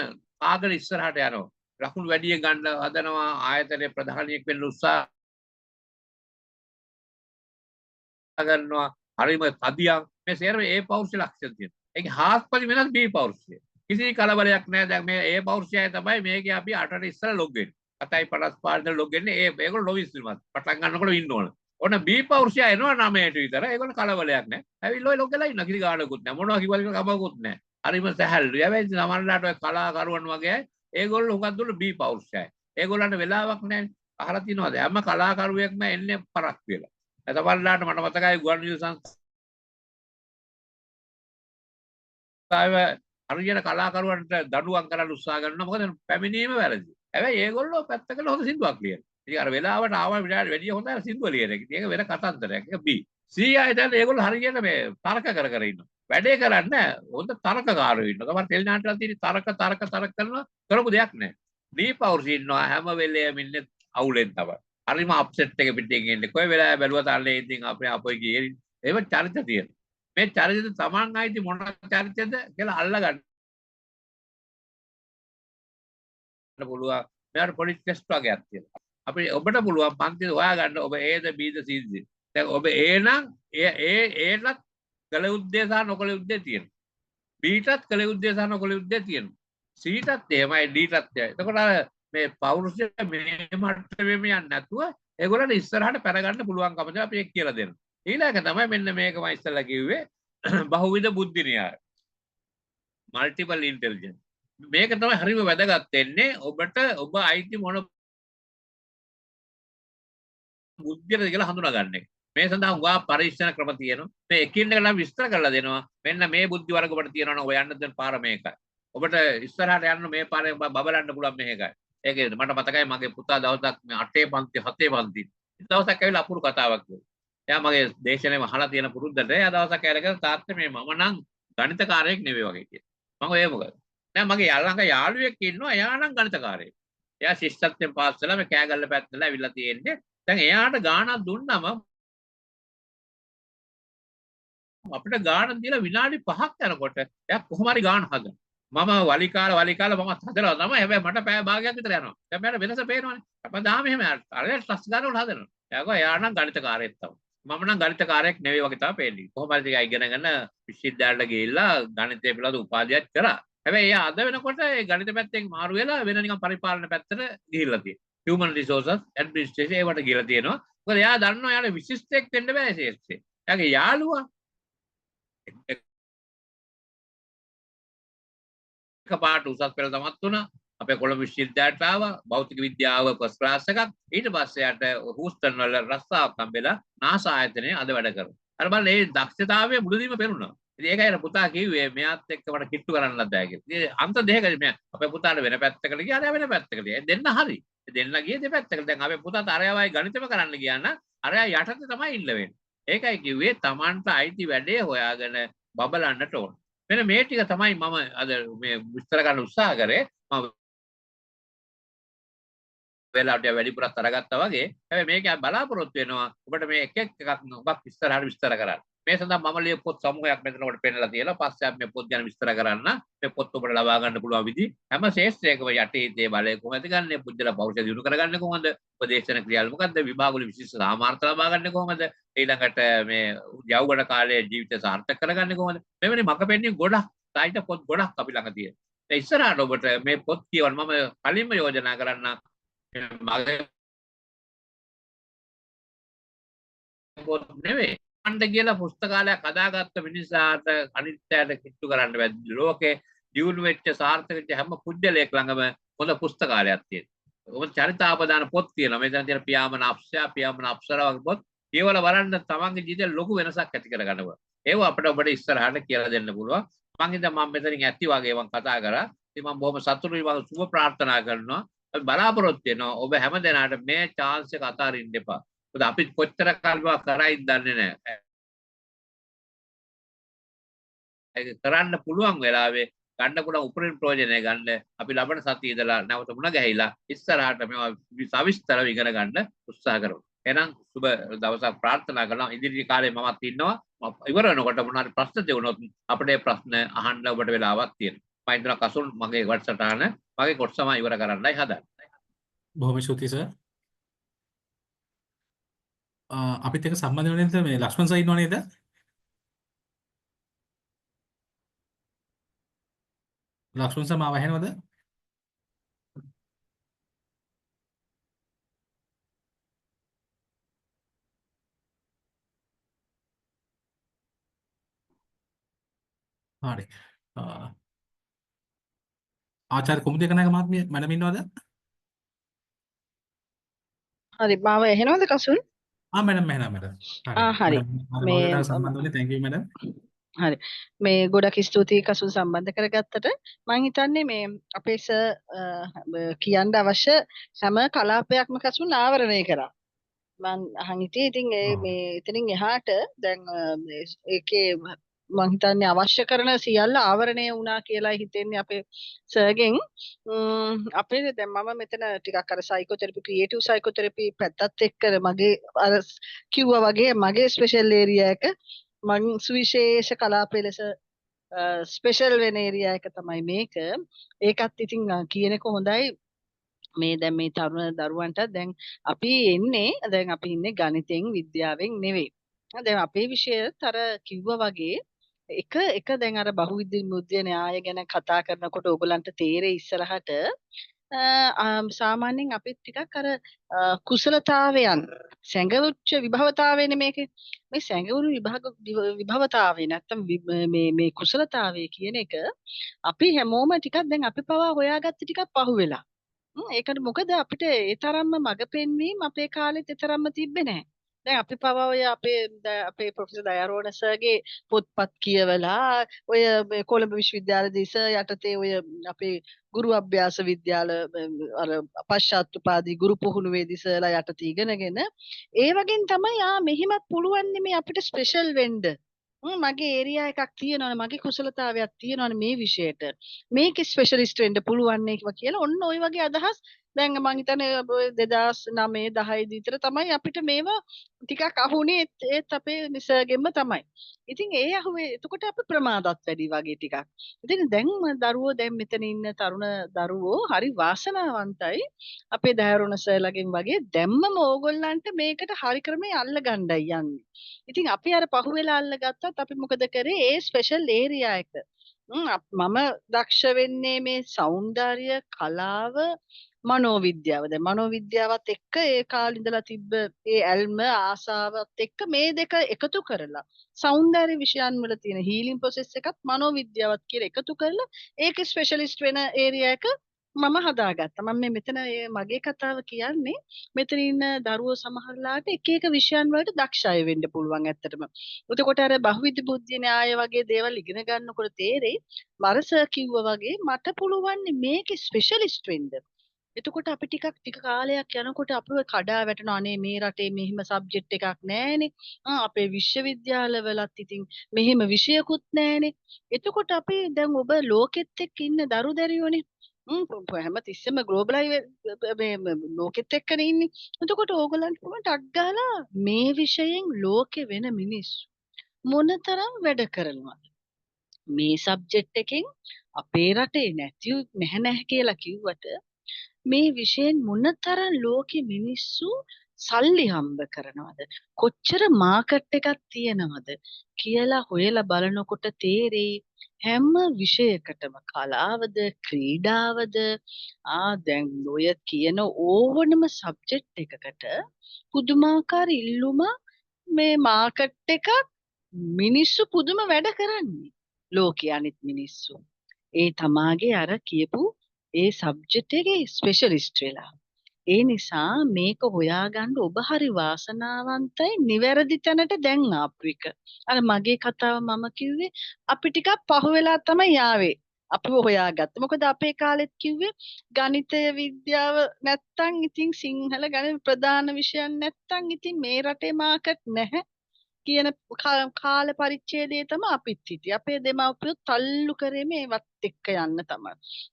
ආගල ඉස්සරහට යනවා. ලකුණු වැඩි ගන්න හදනවා ආයතනයේ ප්‍රධානියෙක් වෙන්න උත්සාහ කරනවා. හරිම තදියක් මේ සේරම A පෞරුෂය ලක්ෂණ තියෙනවා. ඒක හාස්පති වෙනස් B පෞරුෂය. කිසි කලබලයක් නැහැ. දැන් මේ A පෞරුෂයයි තමයි මේකේ අපි 8ට ඉස්සර ලොග් වෙන්නේ. 7:55 ඉඳලා ලොග් වෙන්නේ. ඒගොල්ලෝ නොවිස් විමත්. පටන් ගන්නකොට ඉන්න ඕන. ඔන්න B පෞරුෂය එනවා 9ට විතර. ඒගොල්ලෝ කලබලයක් නැහැ. ඇවිල්ලා ඔය ලොග් වෙලා ඉන්න කිසි ගානකුත් නැහැ. මොනවා කිව්වද කියලා කමකුත් නැහැ. හරිම සැහැල්ලුයි. හැබැයි සමහරලාට ඔය කලාකරුවන් වගේ ඒගොල්ලෝ හුඟක් දුර B පෞරුෂයයි. ඒගොල්ලන්ට වෙලාවක් නැහැ. අහලා තියනවාද? හැම කලාකරුවෙක්ම එන්නේ පරක් වෙලා. සමහරලාට මට මතකයි ගුවන් විදුලි සංස්ථාවේ හරියට කලාකරුවන්ට දඬුවම් කරන්න උත්සාහ කරනවා. මොකද පැමිණීම වැරදි. හැබැයි ඒගොල්ලෝ පැත්තකට හොඳ සින්දුවක් ලියනවා. ඉතින් අර වෙලාවට ආව විනාඩි වැඩි හොඳ සින්දුව ලියන එක. ඒක වෙන කතන්දරයක්. ඒක B. C ආයෙත් ඒගොල්ලෝ හරියට මේ තර්ක කර ඉන්නවා. වැඩේ කරන්නේ හොඳ තර්කකාරයෝ ඉන්නවා. තමයි ටෙලි නාට්‍යවල තියෙන තර්ක කරනවා කරපු දෙයක් නැහැ. D පෞරුෂය ඉන්නවා හැම වෙලේම ඉන්නේ අවුලෙන් තමයි. හරිම අප්සෙට් එක පිටින් එන්නේ. කොයි වෙලාවෙ බැලුවත් අල්ලේ ඉතින් අපොයි ගියේ. ඒව චරිත තියෙනවා. මේ චරිත තමන් ආයිති මොන චරිතද කියලා අල්ලගන්න පුළුවන්. මෙයාට පොඩි ටෙස්ට් වගේක් තියෙනවා. අපි ඔබට පුළුවන් පන්ති හොයාගන්න ඔබ Aද Bද Cද. දැන් ඔබ A නම් ඒටත් කළ උද්දේ සහ නොකළ උද්දේ තියෙනවා. Bටත් කළ උද්දේ සහ නොකළ උද්දේ තියෙනවා. Cටත් එහෙමයි Dටත් එහෙමයි. එතකොට අර මේ පෞරුෂය මේ මට්ටමෙම යන්නේ නැතුව ඒගොල්ලන්ට ඉස්සරහට පැන ගන්න පුළුවන්කම තමයි අපි ඒක කියලා දෙනවා. ඊළඟ තමයි මෙන්න මේක මම ඉස්සෙල්ලා කිව්වේ බහුවිධ බුද්ධි න්‍යාය. Multiple intelligence. මේක තමයි හරිම වැදගත් වෙන්නේ ඔබට ඔබ අයිති මොන බුද්ධියද කියලා හඳුනා ගන්න එක. මේ සඳහා උගා පරීක්ෂණ ක්‍රම තියෙනවා. මේ එකින් එක නම් විස්තර කරලා දෙනවා. මෙන්න මේ බුද්ධි වර්ග ඔබට තියෙනවා නම් ඔය යන්න දෙන පාර මේකයි. ඔබට ඉස්සරහට යන්න මේ පාරේ බබලන්න පුළුවන් මේකයි. ඒකේ මට මතකයි මගේ පුතා දවසක් මේ 8 පන්ති 7 පන්ති දවසක් ඇවිල්ලා අපුරු කතාවක් කිව්වා. එයා මගේ දේශනේම අහලා තියෙන පුරුද්දට එයා දවසක් ඇරගෙන තාත්තේ මේ මම නම් ගණිතකාරයෙක් නෙවෙයි වගේ කියලා. මම ඔය මොකද? නෑ මගේ ළඟ යාළුවෙක් ඉන්නවා එයා නම් ගණිතකාරයෙක්. එයා ශිෂ්‍යත්වයෙන් පාස් වෙලා මේ කෑගල්ල පැත්තලා ඇවිල්ලා තියෙන්නේ. දැන් එයාට ගාණක් දුන්නම අපිට ගාණ දීලා විනාඩි 5ක් යනකොට එයා කොහොම හරි ගාණ හදනවා. මම වලි කාලා මම හදලා තමයි. හැබැයි මට පැය භාගයක් විතර යනවා. දැන් මට වෙනස පේනවනේ. අපදාම එහෙම අර ට්‍රස් ගන්න උල හදනවා. එයා නම් ගණිතකාරයෙක් තමයි. මම නම් ගණිතකාරයෙක් නෙවෙයි වගේ තමයි පේන්නේ. කොහොම හරි ටික ඉගෙනගෙන විශ්වවිද්‍යාලයට ගිහිල්ලා ගණිතය පිළිබඳ උපාධියක් කරා. හැබැයි එයා අද වෙනකොට ඒ ගණිත පැත්තෙන් මාරු වෙලා වෙන නිකන් පරිපාලන පැත්තට ගිහිල්ලා තියෙනවා. human resources administration ඒවට ගිහිල්ලා තියෙනවා. මොකද එයා දන්නවා එයාට විශිෂ්ටයෙක් වෙන්න බෑ ඒ ශේෂ්ත්‍රේ. එයාගේ යාළුවා එකපාරට උසස් පෙළ තමත් වුණා. අපේ කොළඹ විශ්වවිද්‍යාලයට ආවා. භෞතික විද්‍යාව ෆස්ට් ක්ලාස් එකක්. ඊට පස්සේ යාට හූස්ටන් වල රස්සාවක් හම්බෙලා NASA ආයතනයේ අද වැඩ කරනවා. අර බලන්න මේ දක්ෂතාවය මුලදීම පෙනුණා. ඉතින් ඒකයි අර පුතා කිව්වේ මෙයාත් එක්ක මට කිට්ටු කරන්නත් බෑ කියලා. ඉතින් අන්ත දෙකකදී මෙයා අපේ පුතාට වෙන පැත්තකට ගියා. අරයා වෙන පැත්තකට ගියා. දෙන්න හරි. දෙන්න ගියේ දෙපැත්තකට. දැන් අපේ පුතාත් අරයාවයි ගණිතම කරන්න ගියා නම් අරයා යටතේ තමයි ඉන්න වෙන්නේ. ඒකයි කිව්වේ Tamanට අයිති වැඩේ හොයාගෙන බබලන්නට ඕන. මෙන්න මේ ටික තමයි මම අද මේ විස්තර කරන්න උත්සාහ කරේ. මම වෙලාවට වැඩිපුරත් අරගත්තා වගේ. හැබැයි මේක බලාපොරොත්තු වෙනවා ඔබට මේ එක එකක් ඔබක් ඉස්සරහට විස්තර කරන්න. මේ සඳහා මම ලිය පොත් සමූහයක් මෙතන ඔබට පෙන්නලා තියලා පස්සේ අපි මේ පොත් ගැන විස්තර කරන්න. මේ පොත් ඔබට ලබා ගන්න පුළුවන් විදි හැම ශේෂ්ත්‍රයකම යටි බලය කොහොමද ගන්නෙ? පුජ්‍යල පෞරුෂය දිනු කරගන්නේ කොහොමද? උපදේශන ක්‍රියාවල මොකද්ද? විභාගවල විශේෂ සාමාර්ථ ලබා ගන්නේ කොහොමද? ඊළඟට මේ යෞවන කාලයේ ජීවිතය සාර්ථක කරගන්නේ කොහොමද? මෙවැනි මක පෙන්වීම් ගොඩක් සාහිත්‍ය පොත් ගොඩක් අපි ළඟ තියෙනවා. ඉස්සරහට ඔබට මේ පොත් කියවන්න මම කලින්ම යෝජනා කරන්න මගේ පොත් නෙවෙයි. අන්න කියලා පුස්තකාලයක් හදාගත්ත මිනිසාට අනිත්‍යයට කිට්ටු කරන්න බැහැ. ලෝකේ දියුණු වෙච්ච සාර්ථක වෙච්ච හැම පුජ්‍යලයක් ළඟම හොඳ පුස්තකාලයක් තියෙනවා. ඔබ චරිතාපදාන පොත් තියෙනවා. මෙතන තියෙන පියාඹන අප්සයා, පියාඹන අප්සරා වගේ පොත් කියවලා බලන්න තමන්ගේ ජීවිතේ ලොකු වෙනසක් ඇති කර ගන්නවා. ඒව අපිට ඔබට ඉස්සරහට කියලා දෙන්න පුළුවන්. මම හිතා මම මෙතනින් ඇති වගේ මම කතා කරා. ඉතින් මම බොහොම සතුටුයි මම සුබ ප්‍රාර්ථනා කරනවා. අපි බලාපොරොත්තු වෙනවා ඔබ හැම දෙනාට මේ chance එක අතාරින්න එපා. මොකද අපි කොච්චර කල්පනා කරයිද දන්නේ නැහැ. ඒක කරන්න පුළුවන් වෙලාවේ ගන්න පුළුවන් උපරිම ප්‍රයෝජනය ගන්න අපි ලබන සතියේ ඉඳලා නැවත මුණ ගැහිලා ඉස්සරහට මේවා සවිස්තරව ඉගෙන ගන්න උත්සාහ කරමු. එහෙනම් සුබ දවසක් ප්‍රාර්ථනා කරනවා. ඉදිරි කාලේ මමත් ඉන්නවා. ඉවර වෙනකොට මොනවාරි ප්‍රශ්න තියුණොත් අපිට ඒ ප්‍රශ්න අහන්න ඔබට වෙලාවක් තියෙනවා. මම හිතනවා කසුන් මගේ වැඩසටහන මගේ කොටසම ඉවර කරන්නයි හදන්නේ. බොහොම ස්තුතියි සර්. අපිත් එක්ක සම්බන්ධ වෙන්නේ මේ ලක්ෂ්මන් සර් ඉන්නව නේද? ලක්ෂ්මන් සර් මාව ඇහෙනවද? හරි. ආචාර්ය කුමුදේ කනායක මහත්මිය මැඩම් ඉන්නවද? හරි මාව ඇහෙනවද කසුන්? මැඩම් ඇහෙනවා මැඩම්. හරි මම මේ මොකටද සම්බන්ධ වෙන්නේ? thank you madam. හරි මේ ගොඩක් ස්තුතියි කසුන් සම්බන්ධ කරගත්තට මම හිතන්නේ මේ අපේ කියන්න අවශ්‍ය හැම කලාපයක්ම කසුන් ආවරණය කරා මම අහන් හිටියේ ඉතින් මේ එතනින් එහාට දැන් ඒකේ මම හිතන්නේ අවශ්‍ය කරන සියල්ල ආවරණය වුණා කියලා හිතෙන්නේ අපේ සර්ගෙන් අපේ දැන් මම මෙතන ටිකක් අර සයිකෝതെරපි ක්‍රියේටිව් සයිකෝതെරපි පැත්තත් එක්ක මගේ අර කිව්වා වගේ මගේ ස්පෙෂල් ඒරියා එක මං සුවිශේෂ කලාපය ලෙස ස්පෙෂල් වෙන ඒරියා එක තමයි මේක. ඒකත් ඉතින් කියන එක හොඳයි. මේ දැන් මේ තරුණ දරුවන්ට දැන් අපි ඉන්නේ ගණිතෙන් විද්‍යාවෙන් නෙවෙයි. දැන් අපේ විෂයත් අර කිව්වා වගේ එක දැන් අර බහුවිද්‍ය මුද්‍ය න්‍යාය ගැන කතා කරනකොට ඕගලන්ට තේරෙයි ඉස්සරහට සාමාන්‍යයෙන් අපිත් ටිකක් අර කුසලතාවයන් සැඟවුච්ච විභවතාවයනේ මේකේ මේ සැඟවුණු විභවතාවේ නැත්තම් මේ කුසලතාවය කියන එක අපි හැමෝම ටිකක් දැන් අපි පවා හොයාගත්ත ටිකක් පහුවෙලා ඒකට මොකද අපිට ඒ තරම්ම මඟ පෙන්වීම අපේ කාලෙත් ඒ තරම්ම තිබ්බේ නැහැ. දැන් අපි පවා ඔය අපේ ප්‍රොෆෙසර් දයාරෝණ සර්ගේ පොත්පත් කියවලා ඔය කොළඹ විශ්වවිද්‍යාලයේ ඉස යටතේ ඔය අපේ ගුරු අභ්‍යාස විද්‍යාල අර පශ්චාත් උපාධි ගුරු පුහුණුවේදී ඉසලා යටතේ ඉගෙනගෙන ඒ වගේන් තමයි මෙහිමත් පුළුවන් මේ අපිට ස්පෙෂල් වෙන්න. මගේ ඒරියා එකක් තියෙනවනේ මගේ කුසලතාවයක් තියෙනවනේ මේ විෂයට මේකේ ස්පෙෂලිස්ට් වෙන්න පුළුවන් නේ කියලා ඔන්න ওই වගේ අදහස් දැන් මම හිතන්නේ 2009 10 විතර තමයි අපිට මේවා ටිකක් අහුනේ ඒත් අපේ නිසර්ගෙම තමයි. ඉතින් ඒ අහුවේ එතකොට අපි ප්‍රමාදත් වැඩි වගේ ටිකක්. ඉතින් දැන් දරුවෝ දැන් මෙතන ඉන්න තරුණ දරුවෝ හරි වාසනාවන්තයි අපේ දයාරුණ සර්ලගෙන් වගේ දැම්මම ඕගොල්ලන්ට මේකට හරි ක්‍රමයේ අල්ල ගන්නයි යන්නේ. ඉතින් අපි අර පහුවෙලා අල්ලගත්තත් අපි මොකද කරේ ඒ ස්පෙෂල් ඒරියා එක මම දක්ෂ වෙන්නේ මේ සෞන්දර්ය කලාව මනෝවිද්‍යාව. දැන් මනෝවිද්‍යාවත් එක්ක ඒ කාලේ ඉඳලා තිබ්බ ඒ ඇල්ම ආසාවත් එක්ක මේ දෙක එකතු කරලා සෞන්දර්ය විෂයන් වල තියෙන හීලින් ප්‍රොසෙස් එකත් මනෝවිද්‍යාවත් කියලා එකතු කරලා ඒකේ ස්පෙෂලිස්ට් වෙන ඒරියා එක මම හදාගත්තා. මම මෙතන මගේ කතාව කියන්නේ මෙතන ඉන්න දරුවෝ සමහරලාට එක එක විෂයන් වලට දක්ෂ අය වෙන්න පුළුවන් ඇත්තටම. එතකොට අර බහුවිධ බුද්ධි න්‍යාය වගේ දේවල් ඉගෙන ගන්නකොට තේරෙයි මරස කිව්වා වගේ මට පුළුවන් මේකේ ස්පෙෂලිස්ට් වෙන්න. එතකොට අපි ටික කාලයක් යනකොට අපිව කඩා වැටෙනවා අනේ මේ රටේ මෙහිම සබ්ජෙක්ට් එකක් නැහැනේ. අපේ විශ්වවිද්‍යාලවලත් ඉතින් මෙහෙම විෂයකුත් නැහැනේ. එතකොට අපි දැන් ඔබ ලෝකෙත් එක්ක ඉන්න දරුදැරියෝනේ හැම තිස්සෙම ග්ලෝබලයි මේ ලෝකෙත් එක්කනේ ඉන්නේ. එතකොට ඕගොල්ලන්ට පුළුවන් ටක් ගාලා මේ විෂයෙන් ලෝකේ වෙන මිනිස්සු මොනතරම් වැඩ කරනවද? මේ සබ්ජෙක්ට් එකෙන් අපේ රටේ නැහැ කියලා කිව්වට මේ විෂයෙන් මොනතරම් ලෝකෙ මිනිස්සු සල්ලි හම්බ කරනවද? කොච්චර මාකට් එකක් තියෙනවද කියලා හොයලා බලනකොට තේරෙයි හැම විෂයකටම කලාවද ක්‍රීඩාවද දැන් ඔය කියන ඕවනම සබ්ජෙක්ට් එකකට පුදුමාකාර ඉල්ලුම මේ මාකට් එකක් මිනිස්සු පුදුම වැඩ කරන්නේ ලෝකයේ අනිත් මිනිස්සු. ඒ තමාගේ අර කියපු ඒ සබ්ජෙක්ට් එකේ ස්පෙෂලිස්ට් වෙලා. ඒ නිසා මේක හොයාගන්න ඔබ හරි වාසනාවන්තයි නිවැරදි තැනට දැන් ආපු එක. අර මගේ කතාව මම කිව්වේ අපි ටිකක් පහු වෙලා තමයි ආවේ. අපිව හොයාගත්ත. මොකද අපේ කාලෙත් කිව්වේ ගණිතය විද්‍යාව නැත්තම් ඉතින් සිංහල ගණිත ප්‍රධාන විෂයන් නැත්තම් ඉතින් මේ රටේ මාකට් නැහැ. කියන කාල පරිච්ඡේදයේ තමයි අපිත් හිටියේ. අපේ දෙමව්පියෝ තල්ලු කරේ මේවත් එක්ක යන්න තමයි.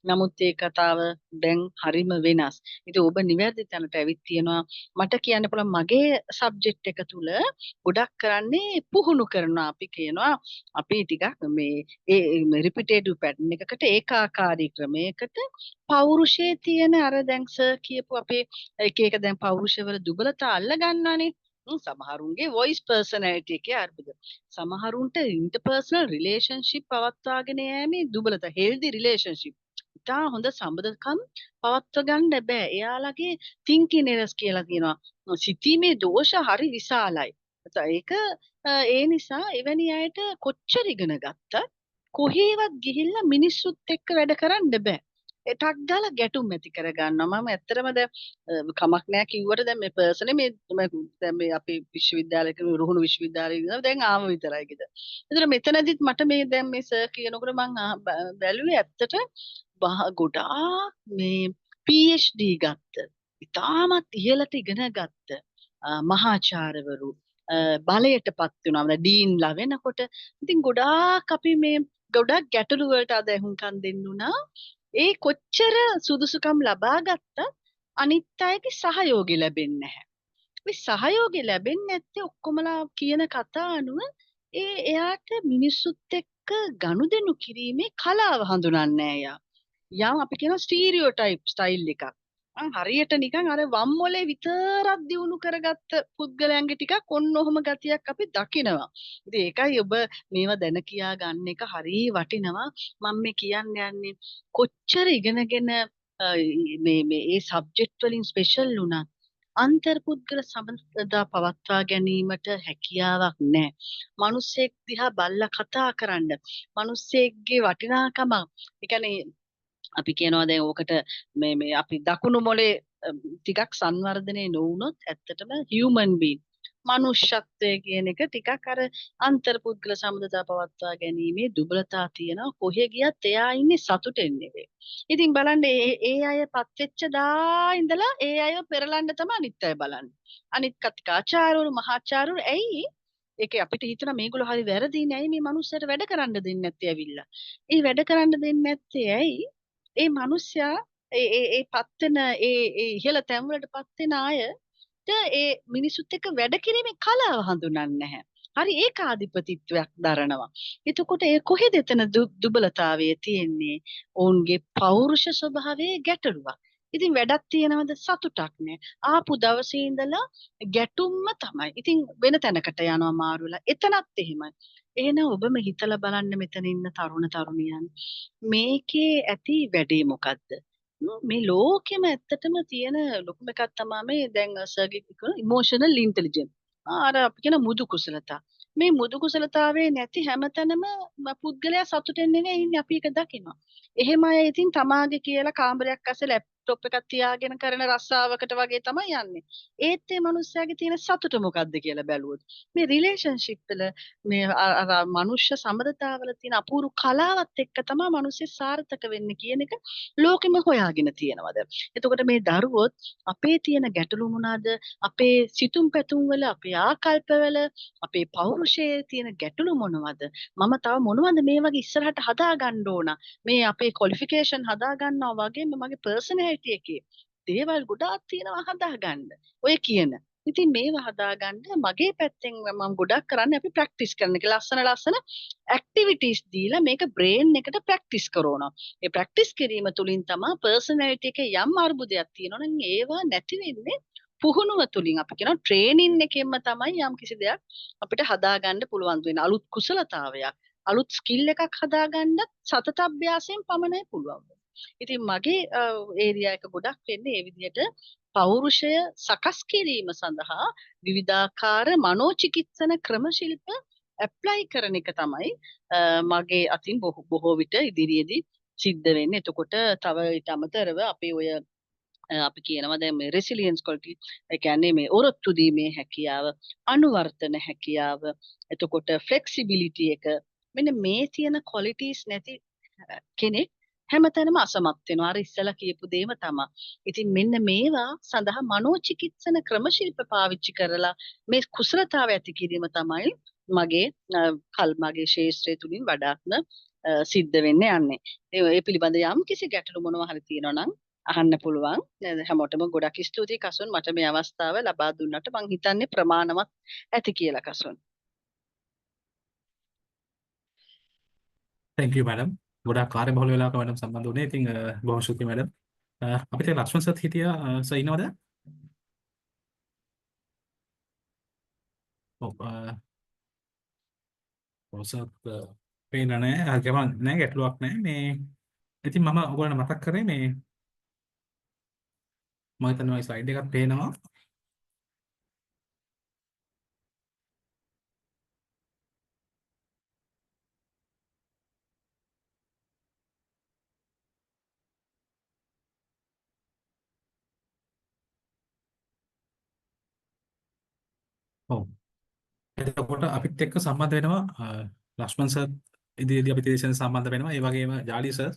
නමුත් ඒ කතාව දැන් හරිම වෙනස්. ඉතින් ඔබ නිවැරදි තැනට ඇවිත් තියෙනවා. මට කියන්න පුළුවන් මගේ සබ්ජෙක්ට් එක තුල ගොඩක් කරන්නේ පුහුණු කරනවා. අපි කියනවා අපි ටිකක් මේ රිපිටේටිව් පැටර්න් එකකට ඒකාකාරී ක්‍රමයකට පෞරුෂයේ තියෙන අර දැන් සර් කියපු අපේ එක දැන් පෞරුෂවල දුබලතා අල්ල ගන්නවානේ. සමහරුන්ගේ වොයිස් පර්සනැලිටි එකේ අර්බුද. සමහරුන්ට ඉන්ටර්පර්සනල් රිලේෂන්ෂිප් පවත්වාගෙන යෑමේ දුබලතා. Healthy relationship. ඉතා හොඳ සම්බන්ධකම් පවත්ව ගන්න බෑ. එයාලගේ තින්කින් එරර්ස් කියලා කියනවා. සිතීමේ දෝෂ හරි විශාලයි. ඒක ඒ නිසා එවැනි අයට කොච්චර ඉගෙන ගත්තත් කොහේවත් ගිහිල්ලා මිනිස්සුත් එක්ක වැඩ කරන්න බෑ. එකක් දාලා ගැටුම් ඇති කර ගන්නවා. මම ඇත්තටම දැන් කමක් නැහැ කිව්වට දැන් මේ පර්සනේ දැන් මේ අපේ විශ්වවිද්‍යාලයක රුහුණු විශ්වවිද්‍යාලයේ ඉඳලා දැන් ආව විතරයි කිද. ඒතර මෙතනදිත් මට මේ දැන් මේ සර් කියනකොට මම බැලුවේ ඇත්තට ගොඩාක් මේ PhD ගත්ත. ඉතාමත් ඉහළට ඉගෙන ගත්ත මහාචාර්යවරු බලයටපත් වෙනවා. දැන් ඩීන්ලා වෙනකොට ඉතින් ගොඩාක් අපි මේ ගොඩක් ගැටලු වලට අද එහුම්කන් දෙන්න උනා. ඒ කොච්චර සුදුසුකම් ලබා ගත්තත් අනිත් අයගේ සහයෝගය ලැබෙන්නේ නැහැ. මේ සහයෝගය ලැබෙන්නේ නැත්තේ ඔක්කොමලා කියන කතා අනුව එයාට මිනිස්සුත් එක්ක ගනුදෙනු කිරීමේ කලාව හඳුනන්නේ නැහැ එයා. යම් අපි කියන ස්ටීරියෝටයිප් ස්ටයිල් එකක්. හරියට නිකන් අර වම් මොලේ විතරක් දියුණු කරගත්ත පුද්ගලයන්ගේ ටිකක් ඔන්න ඔහොම ගතියක් අපි දකිනවා. ඉතින් ඒකයි ඔබ මේවා දැන කියා ගන්න එක හරිය වටිනවා. මම මේ කියන්න යන්නේ කොච්චර ඉගෙනගෙන මේ සබ්ජෙක්ට් වලින් ස්පෙෂල් වුණා අන්තර්පුද්ගල සම්බන්ධතා පවත්වා ගැනීමට හැකියාවක් නැහැ. මිනිස්සෙක් දිහා බල්ලා කතා කරන්න, මිනිස්සෙක්ගේ වටිනාකම, ඒ කියන්නේ අපි කියනවා දැන් ඕකට මේ අපි දකුණු මොලේ ටිකක් සංවර්ධනය නොවුනොත් ඇත්තටම හියුමන් බීන් මනුෂ්‍යත්වය කියන එක ටිකක් අර අන්තර්පුද්ගල සම්බන්ධතා පවත්වා ගැනීමේ දුබලතා තියෙනවා. කොහෙ ගියත් එයා ඉන්නේ සතුටෙන් නෙවෙයි. ඉතින් බලන්න ඒ අය පත් වෙච්ච දා ඉඳලා ඒ අය පෙරලන්න තමයි අනිත් අය බලන්නේ. අනිත් කතිකාචාර්යවරු මහාචාර්යවරු ඇයි ඒක අපිට හිතන මේගොල්ලෝ හරි වැරදිනේ. ඇයි මේ මිනිස්සුන්ට වැඩ කරන්න දෙන්නේ නැත්තේ ඇවිල්ලා? ඒ වැඩ කරන්න දෙන්නේ නැත්තේ ඇයි? ඒ මිනිස්සයා ඒ පත් වෙන ඒ ඉහළ තැන් වලට පත් වෙන අයට ඒ මිනිසුත් එක්ක වැඩ කිරීමේ කලාව හඳුනන්නේ නැහැ. හරි ඒකාධිපතිත්වයක් දරනවා. එතකොට ඒ කොහෙද එතන දුබලතාවය තියෙන්නේ? ඔවුන්ගේ පෞරුෂ ස්වභාවයේ ගැටලුවක්. ඉතින් වැඩක් තියෙනවද? සතුටක් නැහැ. ආපු දවසේ ඉඳලා ගැටුම්ම තමයි. ඉතින් වෙන තැනකට යනවා මාරුලා. එතනත් එහෙමයි. එහෙනම් ඔබම හිතලා බලන්න මෙතන ඉන්න තරුණ තරුණියන් මේකේ ඇති වැඩේ මොකද්ද? මේ ලෝකෙම ඇත්තටම තියෙන ලොකුම එකක් තමයි මේ දැන් සර්ගේ කියන ඉමෝෂනල් ඉන්ටෙලිජන්ස්. අර අපි කියන මුදු කුසලතා. මේ මුදු කුසලතාවේ නැති හැමතැනම පුද්ගලයා සතුටෙන් නෙවෙයි ඉන්නේ අපි ඒක දකිනවා. එහෙම අය ඉතින් තමාගේ කියලා කාමරයක් අස්සේ ලැප්ටොප් එකක් තියාගෙන කරන රස්සාවකට වගේ තමයි යන්නේ. ඒත් මේ මිනිස්යාගේ තියෙන සතුට මොකද්ද කියලා බැලුවොත් මේ රිලේෂන්ෂිප් වල මේ අර මනුෂ්‍ය සම්බන්ධතාවල තියෙන අපූර්ව කලාවත් එක්ක තමයි මිනිස්සු සාර්ථක වෙන්නේ කියන එක ලෝකෙම හොයාගෙන තියෙනවද? එතකොට මේ දරුවොත් අපේ තියෙන ගැටලු මොනවාද? අපේ සිතුම් පැතුම් වල, අපේ ආකල්පවල, අපේ පෞරුෂයේ තියෙන ගැටලු මොනවද? මම තව මොනවද මේ වගේ ඉස්සරහට හදා ගන්න ඕන? මේ අපේ ක්වොලිෆිකේෂන් හදා ගන්නවා වගේම මගේ පර්සනැලිටි එකේ දේවල් ගොඩාක් තියෙනවා හදා ගන්න. ඔය කියන. ඉතින් මේවා හදාගන්න මගේ පැත්තෙන් මම ගොඩක් කරන්නේ අපි ප්‍රැක්ටිස් කරන එක. ලස්සන ඇක්ටිවිටීස් දීලා මේක බ්‍රේන් එකට ප්‍රැක්ටිස් කරනවා. ඒ ප්‍රැක්ටිස් කිරීම තුලින් තමයි පර්සනැලිටි එකේ යම් අර්බුදයක් තියෙනවා නම් ඒවා නැති වෙන්නේ පුහුණුව තුලින් අපි කියනවා ට්‍රේනින් එකෙන්ම තමයි යම් කිසි දෙයක් අපිට හදාගන්න පුළුවන් වෙන්නේ. අලුත් කුසලතාවයක්, අලුත් ස්කිල් එකක් හදාගන්නත් සතත අභ්‍යාසයෙන් පමණයි පුළුවන්. ඉතින් මගේ ඒරියා එක ගොඩක් වෙන්නේ ඒ විදිහට පෞරුෂය සකස් කිරීම සඳහා විවිධාකාර මනෝචිකිත්සන ක්‍රම ශිල්ප ඇප්ලයි කරන එක තමයි මගේ අතින් බොහෝ විට ඉදිරියේදී සිද්ධ වෙන්නේ. එතකොට තව ඊට අමතරව අපේ ඔය අපි කියනවා දැන් මේ රෙසිලියන්ස් ක්වොලිටි ඒ කියන්නේ මේ ඔරොත්තු දීමේ හැකියාව, අනුවර්තන හැකියාව, එතකොට ෆ්ලෙක්සිබිලිටි එක මෙන්න මේ තියෙන ක්වොලිටිස් නැති කෙනෙක් හැමතැනම අසමත් වෙනවා. අර ඉස්සලා කියපු දේම තමයි. ඉතින් මෙන්න මේවා සඳහා මනෝචිකිත්සන ක්‍රම ශිල්ප පාවිච්චි කරලා මේ කුසලතාවය ඇති කිරීම තමයි මගේ ශාස්ත්‍රය තුලින් වඩාත්ම සිද්ධ වෙන්න යන්නේ. ඒ පිළිබඳ යම් කිසි ගැටලු මොනවා හරි තියෙනවා නම් අහන්න පුළුවන්. හැමෝටම ගොඩක් ස්තුතියි කසුන් මට මේ අවස්ථාව ලබා දුන්නට. මං හිතන්නේ ප්‍රමාණවත් ඇති කියලා කසුන්. Thank you madam. ගොඩාක් කාර්යබහුල වෙලාවක madam සම්බන්ධ වුණේ. ඉතින් බොහොම ස්තුතියි madam. අපිට ලක්ෂ්මන් සර් හිටියා සර් ඉන්නවද? ඔව් ඔසත් පේන නැහැ. ගමන් නැහැ ගැටලුවක් නැහැ. මේ ඉතින් මම ඔයගොල්ලන්ට මතක් කරේ මේ මම හිතනවා මේ ස්ලයිඩ් එකක් පේනවා. ඔව්. එතකොට අපිත් එක්ක සම්බන්ධ වෙනවා ලක්ෂ්මන් සර් ඉදිරියේදී අපිත් දේශන සම්බන්ධ වෙනවා. ඒ වගේම ජාලි සර්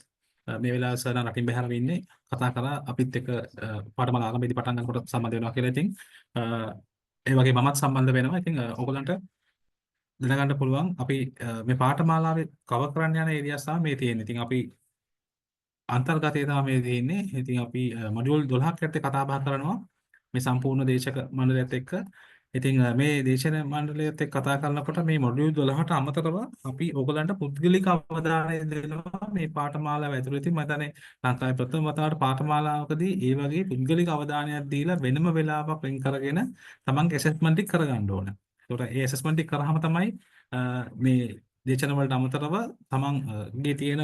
මේ වෙලාවේ සර් නම් රටින් බැහැරව ඉන්නේ. කතා කරලා අපිත් එක්ක පාඩමල ආරම්භයේදී පටන් ගන්නකොට සම්බන්ධ වෙනවා කියලා. ඉතින් ඒ වගේ මමත් සම්බන්ධ වෙනවා. ඉතින් ඔයගොල්ලන්ට දැනගන්න පුළුවන් අපි මේ පාඨමාලාවේ කවර් කරන්න යන ඒරියාස් තමයි මේ තියෙන්නේ. ඉතින් අපි අන්තර්ගතය තමයි මේ තියෙන්නේ. ඉතින් අපි මොඩියුල් 12ක් යටතේ කතා බහ කරනවා මේ සම්පූර්ණ දේශක මණ්ඩලයත් එක්ක. ඉතින් මේ දේශන මණ්ඩලයත් එක්ක කතා කරනකොට මේ මොඩියුල් 12ට අමතරව අපි ඕගලන්ට පුද්ගලික අවධානය දෙනවා මේ පාඨමාලාව ඇතුළේ. ඉතින් මම හිතන්නේ ලංකාවේ ප්‍රථම වතාවට පාඨමාලාවකදී ඒ වගේ පුද්ගලික අවධානයක් දීලා වෙනම වෙලාවක් වෙන් කරගෙන තමන්ගේ ඇසෙස්මන්ට් එක කරගන්න ඕන. ඒකට ඒ ඇසෙස්මන්ට් එක කරාම තමයි මේ දේශන වලට අමතරව තමන්ගේ තියෙන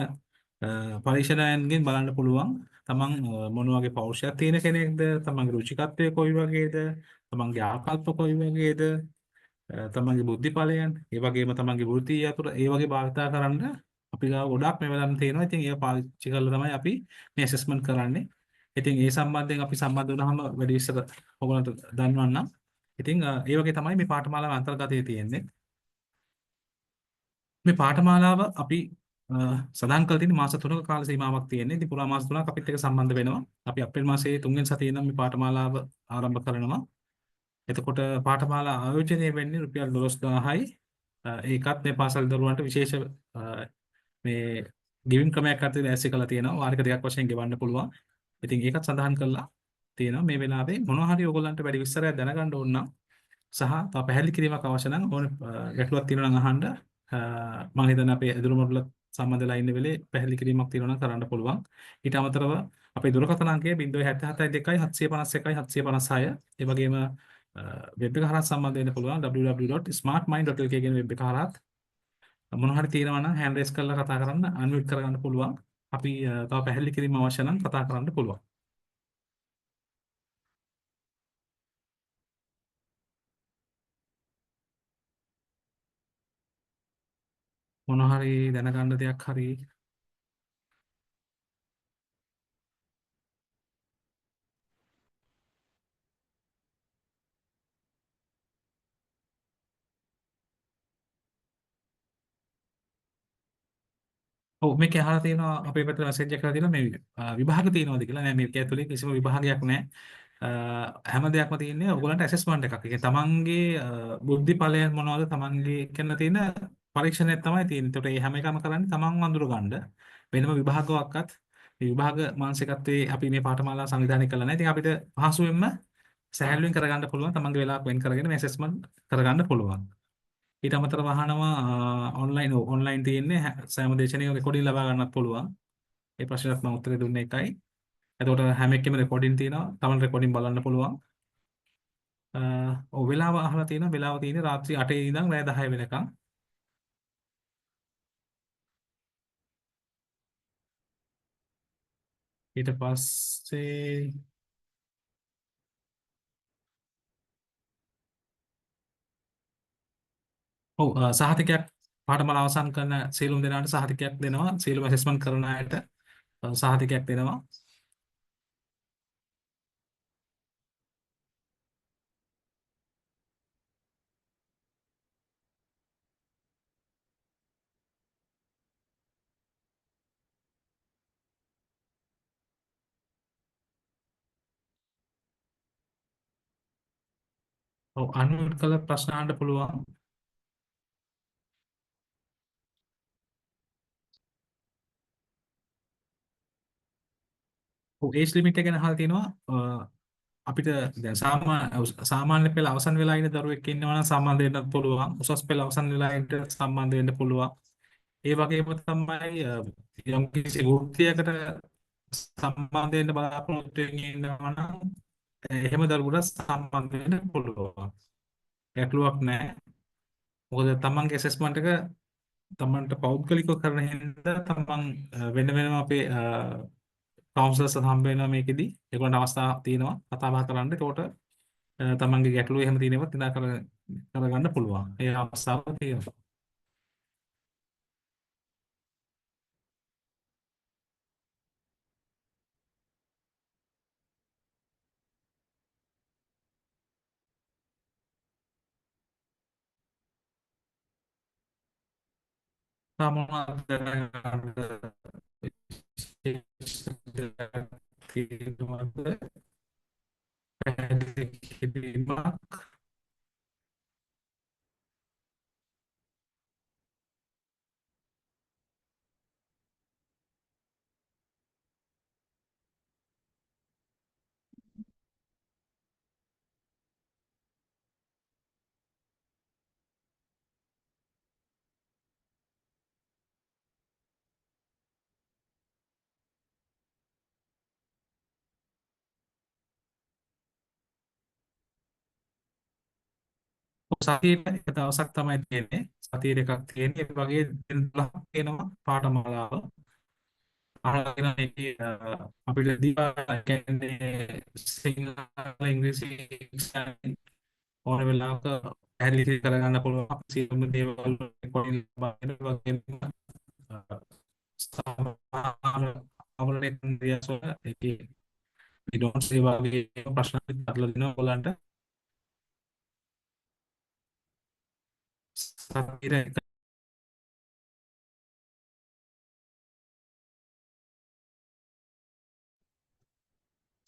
පරීක්ෂණයන්ගෙන් බලන්න පුළුවන් තමන් මොන වගේ පෞරුෂයක් තියෙන කෙනෙක්ද, තමන්ගේ රුචිකත්වය කොයි වගේද, තමන්ගේ ආකල්ප කොයි වගේද, තමන්ගේ බුද්ධිඵලයන්, ඒ වගේම තමන්ගේ වෘත්තිය අතර ඒ වගේ භාවිතා කරන්න අපි ගාව ගොඩක් මේවලම් තියෙනවා. ඉතින් ඒක පාවිච්චි කරලා තමයි අපි මේ ඇසෙස්මන්ට් කරන්නේ. ඉතින් ඒ සම්බන්ධයෙන් අපි සම්බන්ධ වුණාම වැඩි විස්තර ඔයගොල්ලන්ට දන්වන්නම්. ඉතින් ඒ වගේ තමයි මේ පාඨමාලාව අන්තර්ගතයේ තියෙන්නේ. මේ පාඨමාලාව අපි සදාන් කළ තියෙන මාස 3ක කාල සීමාවක් තියෙනවා. ඉතින් පුරා මාස 3ක් අපිත් එක්ක සම්බන්ධ වෙනවා. අපි අප්‍රේල් මාසයේ 3 වෙනි සතියේ ඉඳන් මේ පාඨමාලාව ආරම්භ කරනවා. එතකොට පාඨමාලා ආයෝජනය වෙන්නේ රුපියල් 12000යි. ඒකත් මේ පාසල් දරුවන්ට විශේෂ මේ ගිවින් ක්‍රමයක් අතර ඇස්සේ කරලා තියෙනවා. වාරික දෙකක් වශයෙන් ගෙවන්න පුළුවන්. ඉතින් ඒකත් සඳහන් කරලා තියෙනවා. මේ වෙලාවේ මොනවා හරි ඔයගොල්ලන්ට වැඩි විස්තරයක් දැනගන්න ඕන නම් සහ තව පැහැදිලි කිරීමක් අවශ්‍ය නම් ඕන ගැටලුවක් තියෙනවා නම් අහන්න. මම හිතන්නේ අපේ එදුරු මොඩල සම්බන්ධලා ඉන්න වෙලේ පැහැදිලි කිරීමක් තියෙනවා නම් කරන්න පුළුවන්. ඊට අමතරව අපේ දුරකථන අංකය 077 751 756. ඒ වගේම වෙබ් එක හරහා සම්බන්ධ වෙන්න පුළුවන් www.smartmind.lk කියන වෙබ් එක හරහා මොන හරි තියෙනවා නම් හෑන්ඩ් රේස් කරලා කතා කරන්න අන්මියුට් කරගන්න පුළුවන්. අපි තව පැහැදිලි කිරීම අවශ්‍ය නම් කතා කරන්න පුළුවන්. මොන හරි දැනගන්න දෙයක් හරි ඔව් මේක අහලා තියෙනවා අපේ පැත්තට මැසේජ් එකක් කරලා තියෙනවා මේ විභාග තියෙනවද කියලා. නෑ මේක ඇතුලේ කිසිම විභාගයක් නෑ. හැම දෙයක්ම තියෙන්නේ ඔයගොල්ලන්ට ඇසෙස්මන්ට් එකක්. ඒ තමන්ගේ බුද්ධිඵලය මොනවද තමන්ගේ කරන තියෙන පරීක්ෂණයක් තමයි තියෙන්නේ. ඒකට මේ හැම එකම කරන්නේ තමන් අඳුර ගන්න. වෙනම විභාගයක්වත් මේ විභාග මානසිකත්වයේ අපි මේ පාඨමාලා සංවිධානය කළා නැහැ. ඉතින් අපිට පහසුවෙන්ම සැහැල්ලුවෙන් කරගන්න පුළුවන්. තමන්ගේ වෙලාවක් වෙන් කරගෙන මේ ඇසෙස්මන්ට් කරගන්න පුළුවන්. ඊට අමතරව අහනවා ඔන්ලයින් තියෙන්නේ සෑම දේශනයක රෙකෝඩින් ලබා ගන්නත් පුළුවන්. ඒ ප්‍රශ්නයට මම උත්තර දුන්නේ එකයි. එතකොට හැම එකෙම රෙකෝඩින් තියෙනවා. තමන් රෙකෝඩින් බලන්න පුළුවන්. ඔව් වෙලාව අහලා තියෙනවා. වෙලාව තියෙන්නේ රාත්‍රී 8 ඉඳන් රෑ 10 වෙනකම්. ඊට පස්සේ ඔව් සහතිකයක් පාඨමාල අවසන් කරන සියලුම දෙනාට සහතිකයක් දෙනවා. සියලුම ඇසෙස්මන්ට් කරන අයට සහතිකයක් දෙනවා. ඔව් අන්මියුට් කරලා ප්‍රශ්න අහන්න පුළුවන්. ඔව් ඒජ් ලිමිට් එක ගැන අහලා තිනවා. අපිට දැන් සාමාන්‍ය පෙළ අවසන් වෙලා ඉන්න දරුවෙක් ඉන්නවා නම් සම්බන්ධ වෙන්න පුළුවන්. උසස් පෙළ අවසන් වෙලා ඉන්න සම්බන්ධ වෙන්න පුළුවන්. ඒ වගේම තමයි යම් කිසි වෘත්තියකට සම්බන්ධ වෙන්න බලාපොරොත්තු වෙමින් ඉන්නවා නම් එහෙම දරුවොට සම්බන්ධ වෙන්න පුළුවන්. ගැටලුවක් නැහැ. මොකද තමන්ගේ ඇසෙස්මන්ට් එක තමන්ට පෞද්ගලිකව කරන හින්දා තමන් වෙන වෙනම අපේ කවුන්සලර්ස් හම්බ වෙනවා මේකෙදි. ඒගොල්ලන්ට අවස්ථාවක් තියෙනවා කතා බහ කරන්න. ඒකට තමන්ගේ ගැටලු එහෙම තියෙනවත් කරගන්න පුළුවන්. ඒ අවස්ථාව තියෙනවා. සතියේ එක දවසක් තමයි තියෙන්නේ. සතියේ එකක් තියෙන්නේ. ඒ වගේ දින 12ක් තියෙනවා පාඨමාලාව. අහගෙන මේකේ අපිට දීලා කියන්නේ සිංහල ඉංග්‍රීසි ඕන වෙලාවක පැහැදිලි කරගන්න පුළුවන් සියලුම දේවල් රෙකෝඩින් බලන වගේම අවුලෙන් දියසොල ඒකේ විඩෝන්ස් ඒ වගේ ප්‍රශ්න අහලා දෙනවා ඔයගලන්ට.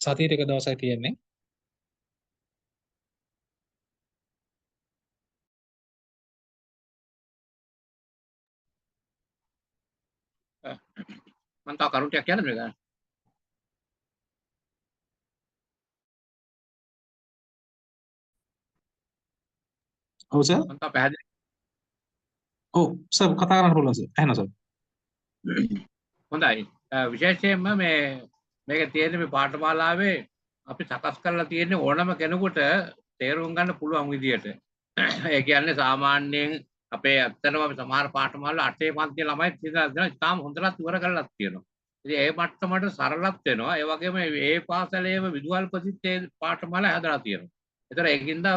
සතියේ එක දවසයි තියෙන්නේ. මම තව කරුණු ටිකක් කියන්නද මේක? ඔව් සර්. මම තව පැහැදිලි ඔව් සර් කතා කරන්න පුළුවන් සර්. එහෙනම් සර්. හොඳයි. විශේෂයෙන්ම මේක තියෙන්නේ මේ පාඨමාලාවේ අපි සකස් කරලා තියෙන්නේ ඕනම කෙනෙකුට තේරුම් ගන්න පුළුවන් විදියට. ඒ කියන්නේ සාමාන්‍යයෙන් අපේ ඇත්තටම අපි සමහර පාඨමාලා 8 පන්ති ළමයි තියෙනවා ඉතාලම හොඳට ඉවර කරලා තියෙනවා. ඉතින් ඒ මට්ටමට සරලත් වෙනවා. ඒ වගේම ඒ පාසලේම විදුහල්පතිත් ඒ පාඨමාලා හදලා තියෙනවා. ඒතර ඒකින්ද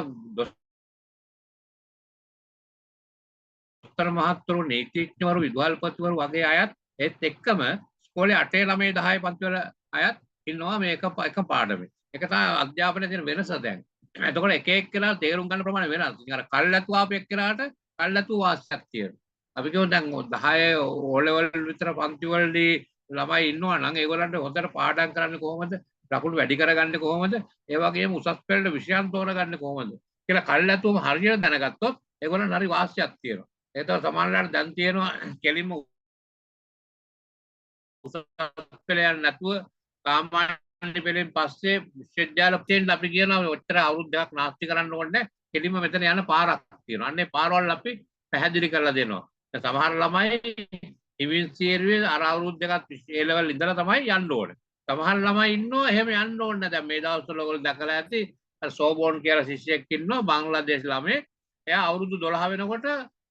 දොස්තර මහත්වරු නීතිඥවරු විදුහල්පතිවරු වගේ අයත් ඒත් එක්කම ඉස්කෝලේ 8 9 10 පන්ති වල අයත් ඉන්නවා මේක එක පාඩමේ. ඒක තමයි අධ්‍යාපනයේ තියෙන වෙනස දැන්. එතකොට එක එක්කෙනා තේරුම් ගන්න ප්‍රමාණය වෙනස්. ඉතින් අර කල්ැතු ආපු එක්කෙනාට කල්ැතු වාසියක් තියෙනවා. අපි කියමු දැන් 10 O level විතර පන්ති වලදී ළමයි ඉන්නවා නම් ඒගොල්ලන්ට හොඳට පාඩම් කරන්නේ කොහොමද? ලකුණු වැඩි කරගන්නේ කොහොමද? ඒ වගේම උසස් පෙළට විෂයන් තෝරගන්නේ කොහොමද? කියලා කල්ැතුම හරියට දැනගත්තොත් ඒගොල්ලන්ට හරි වාසියක් තියෙනවා. ඒක තමයි සමහරවිට දැන් තියෙනවා කෙලින්ම උසස් පෙළයන් නැතුව සාමාන්‍ය පෙළෙන් පස්සේ විශ්වවිද්‍යාල තියෙන අපි කියනවා ඔච්චර අවුරුදු දෙකක් නාස්ති කරන්න ඕනේ කෙලින්ම මෙතන යන පාරක් තියෙනවා. අන්නේ පාරවල් අපි පැහැදිලි කරලා දෙනවා. සමහර ළමයි ඉවිල් සීරුවේ අර අවුරුදු දෙකක් A level ඉඳලා තමයි යන්න ඕනේ. සමහර ළමයි ඉන්නවා එහෙම යන්න ඕනේ නැහැ. දැන් මේ දවස්වල ඔයගොල්ලෝ දැකලා ඇති අර සෝබෝන් කියලා ශිෂ්‍යයෙක් ඉන්නවා බංග්ලාදේශ ළමයෙක්. එයා අවුරුදු 12 වෙනකොට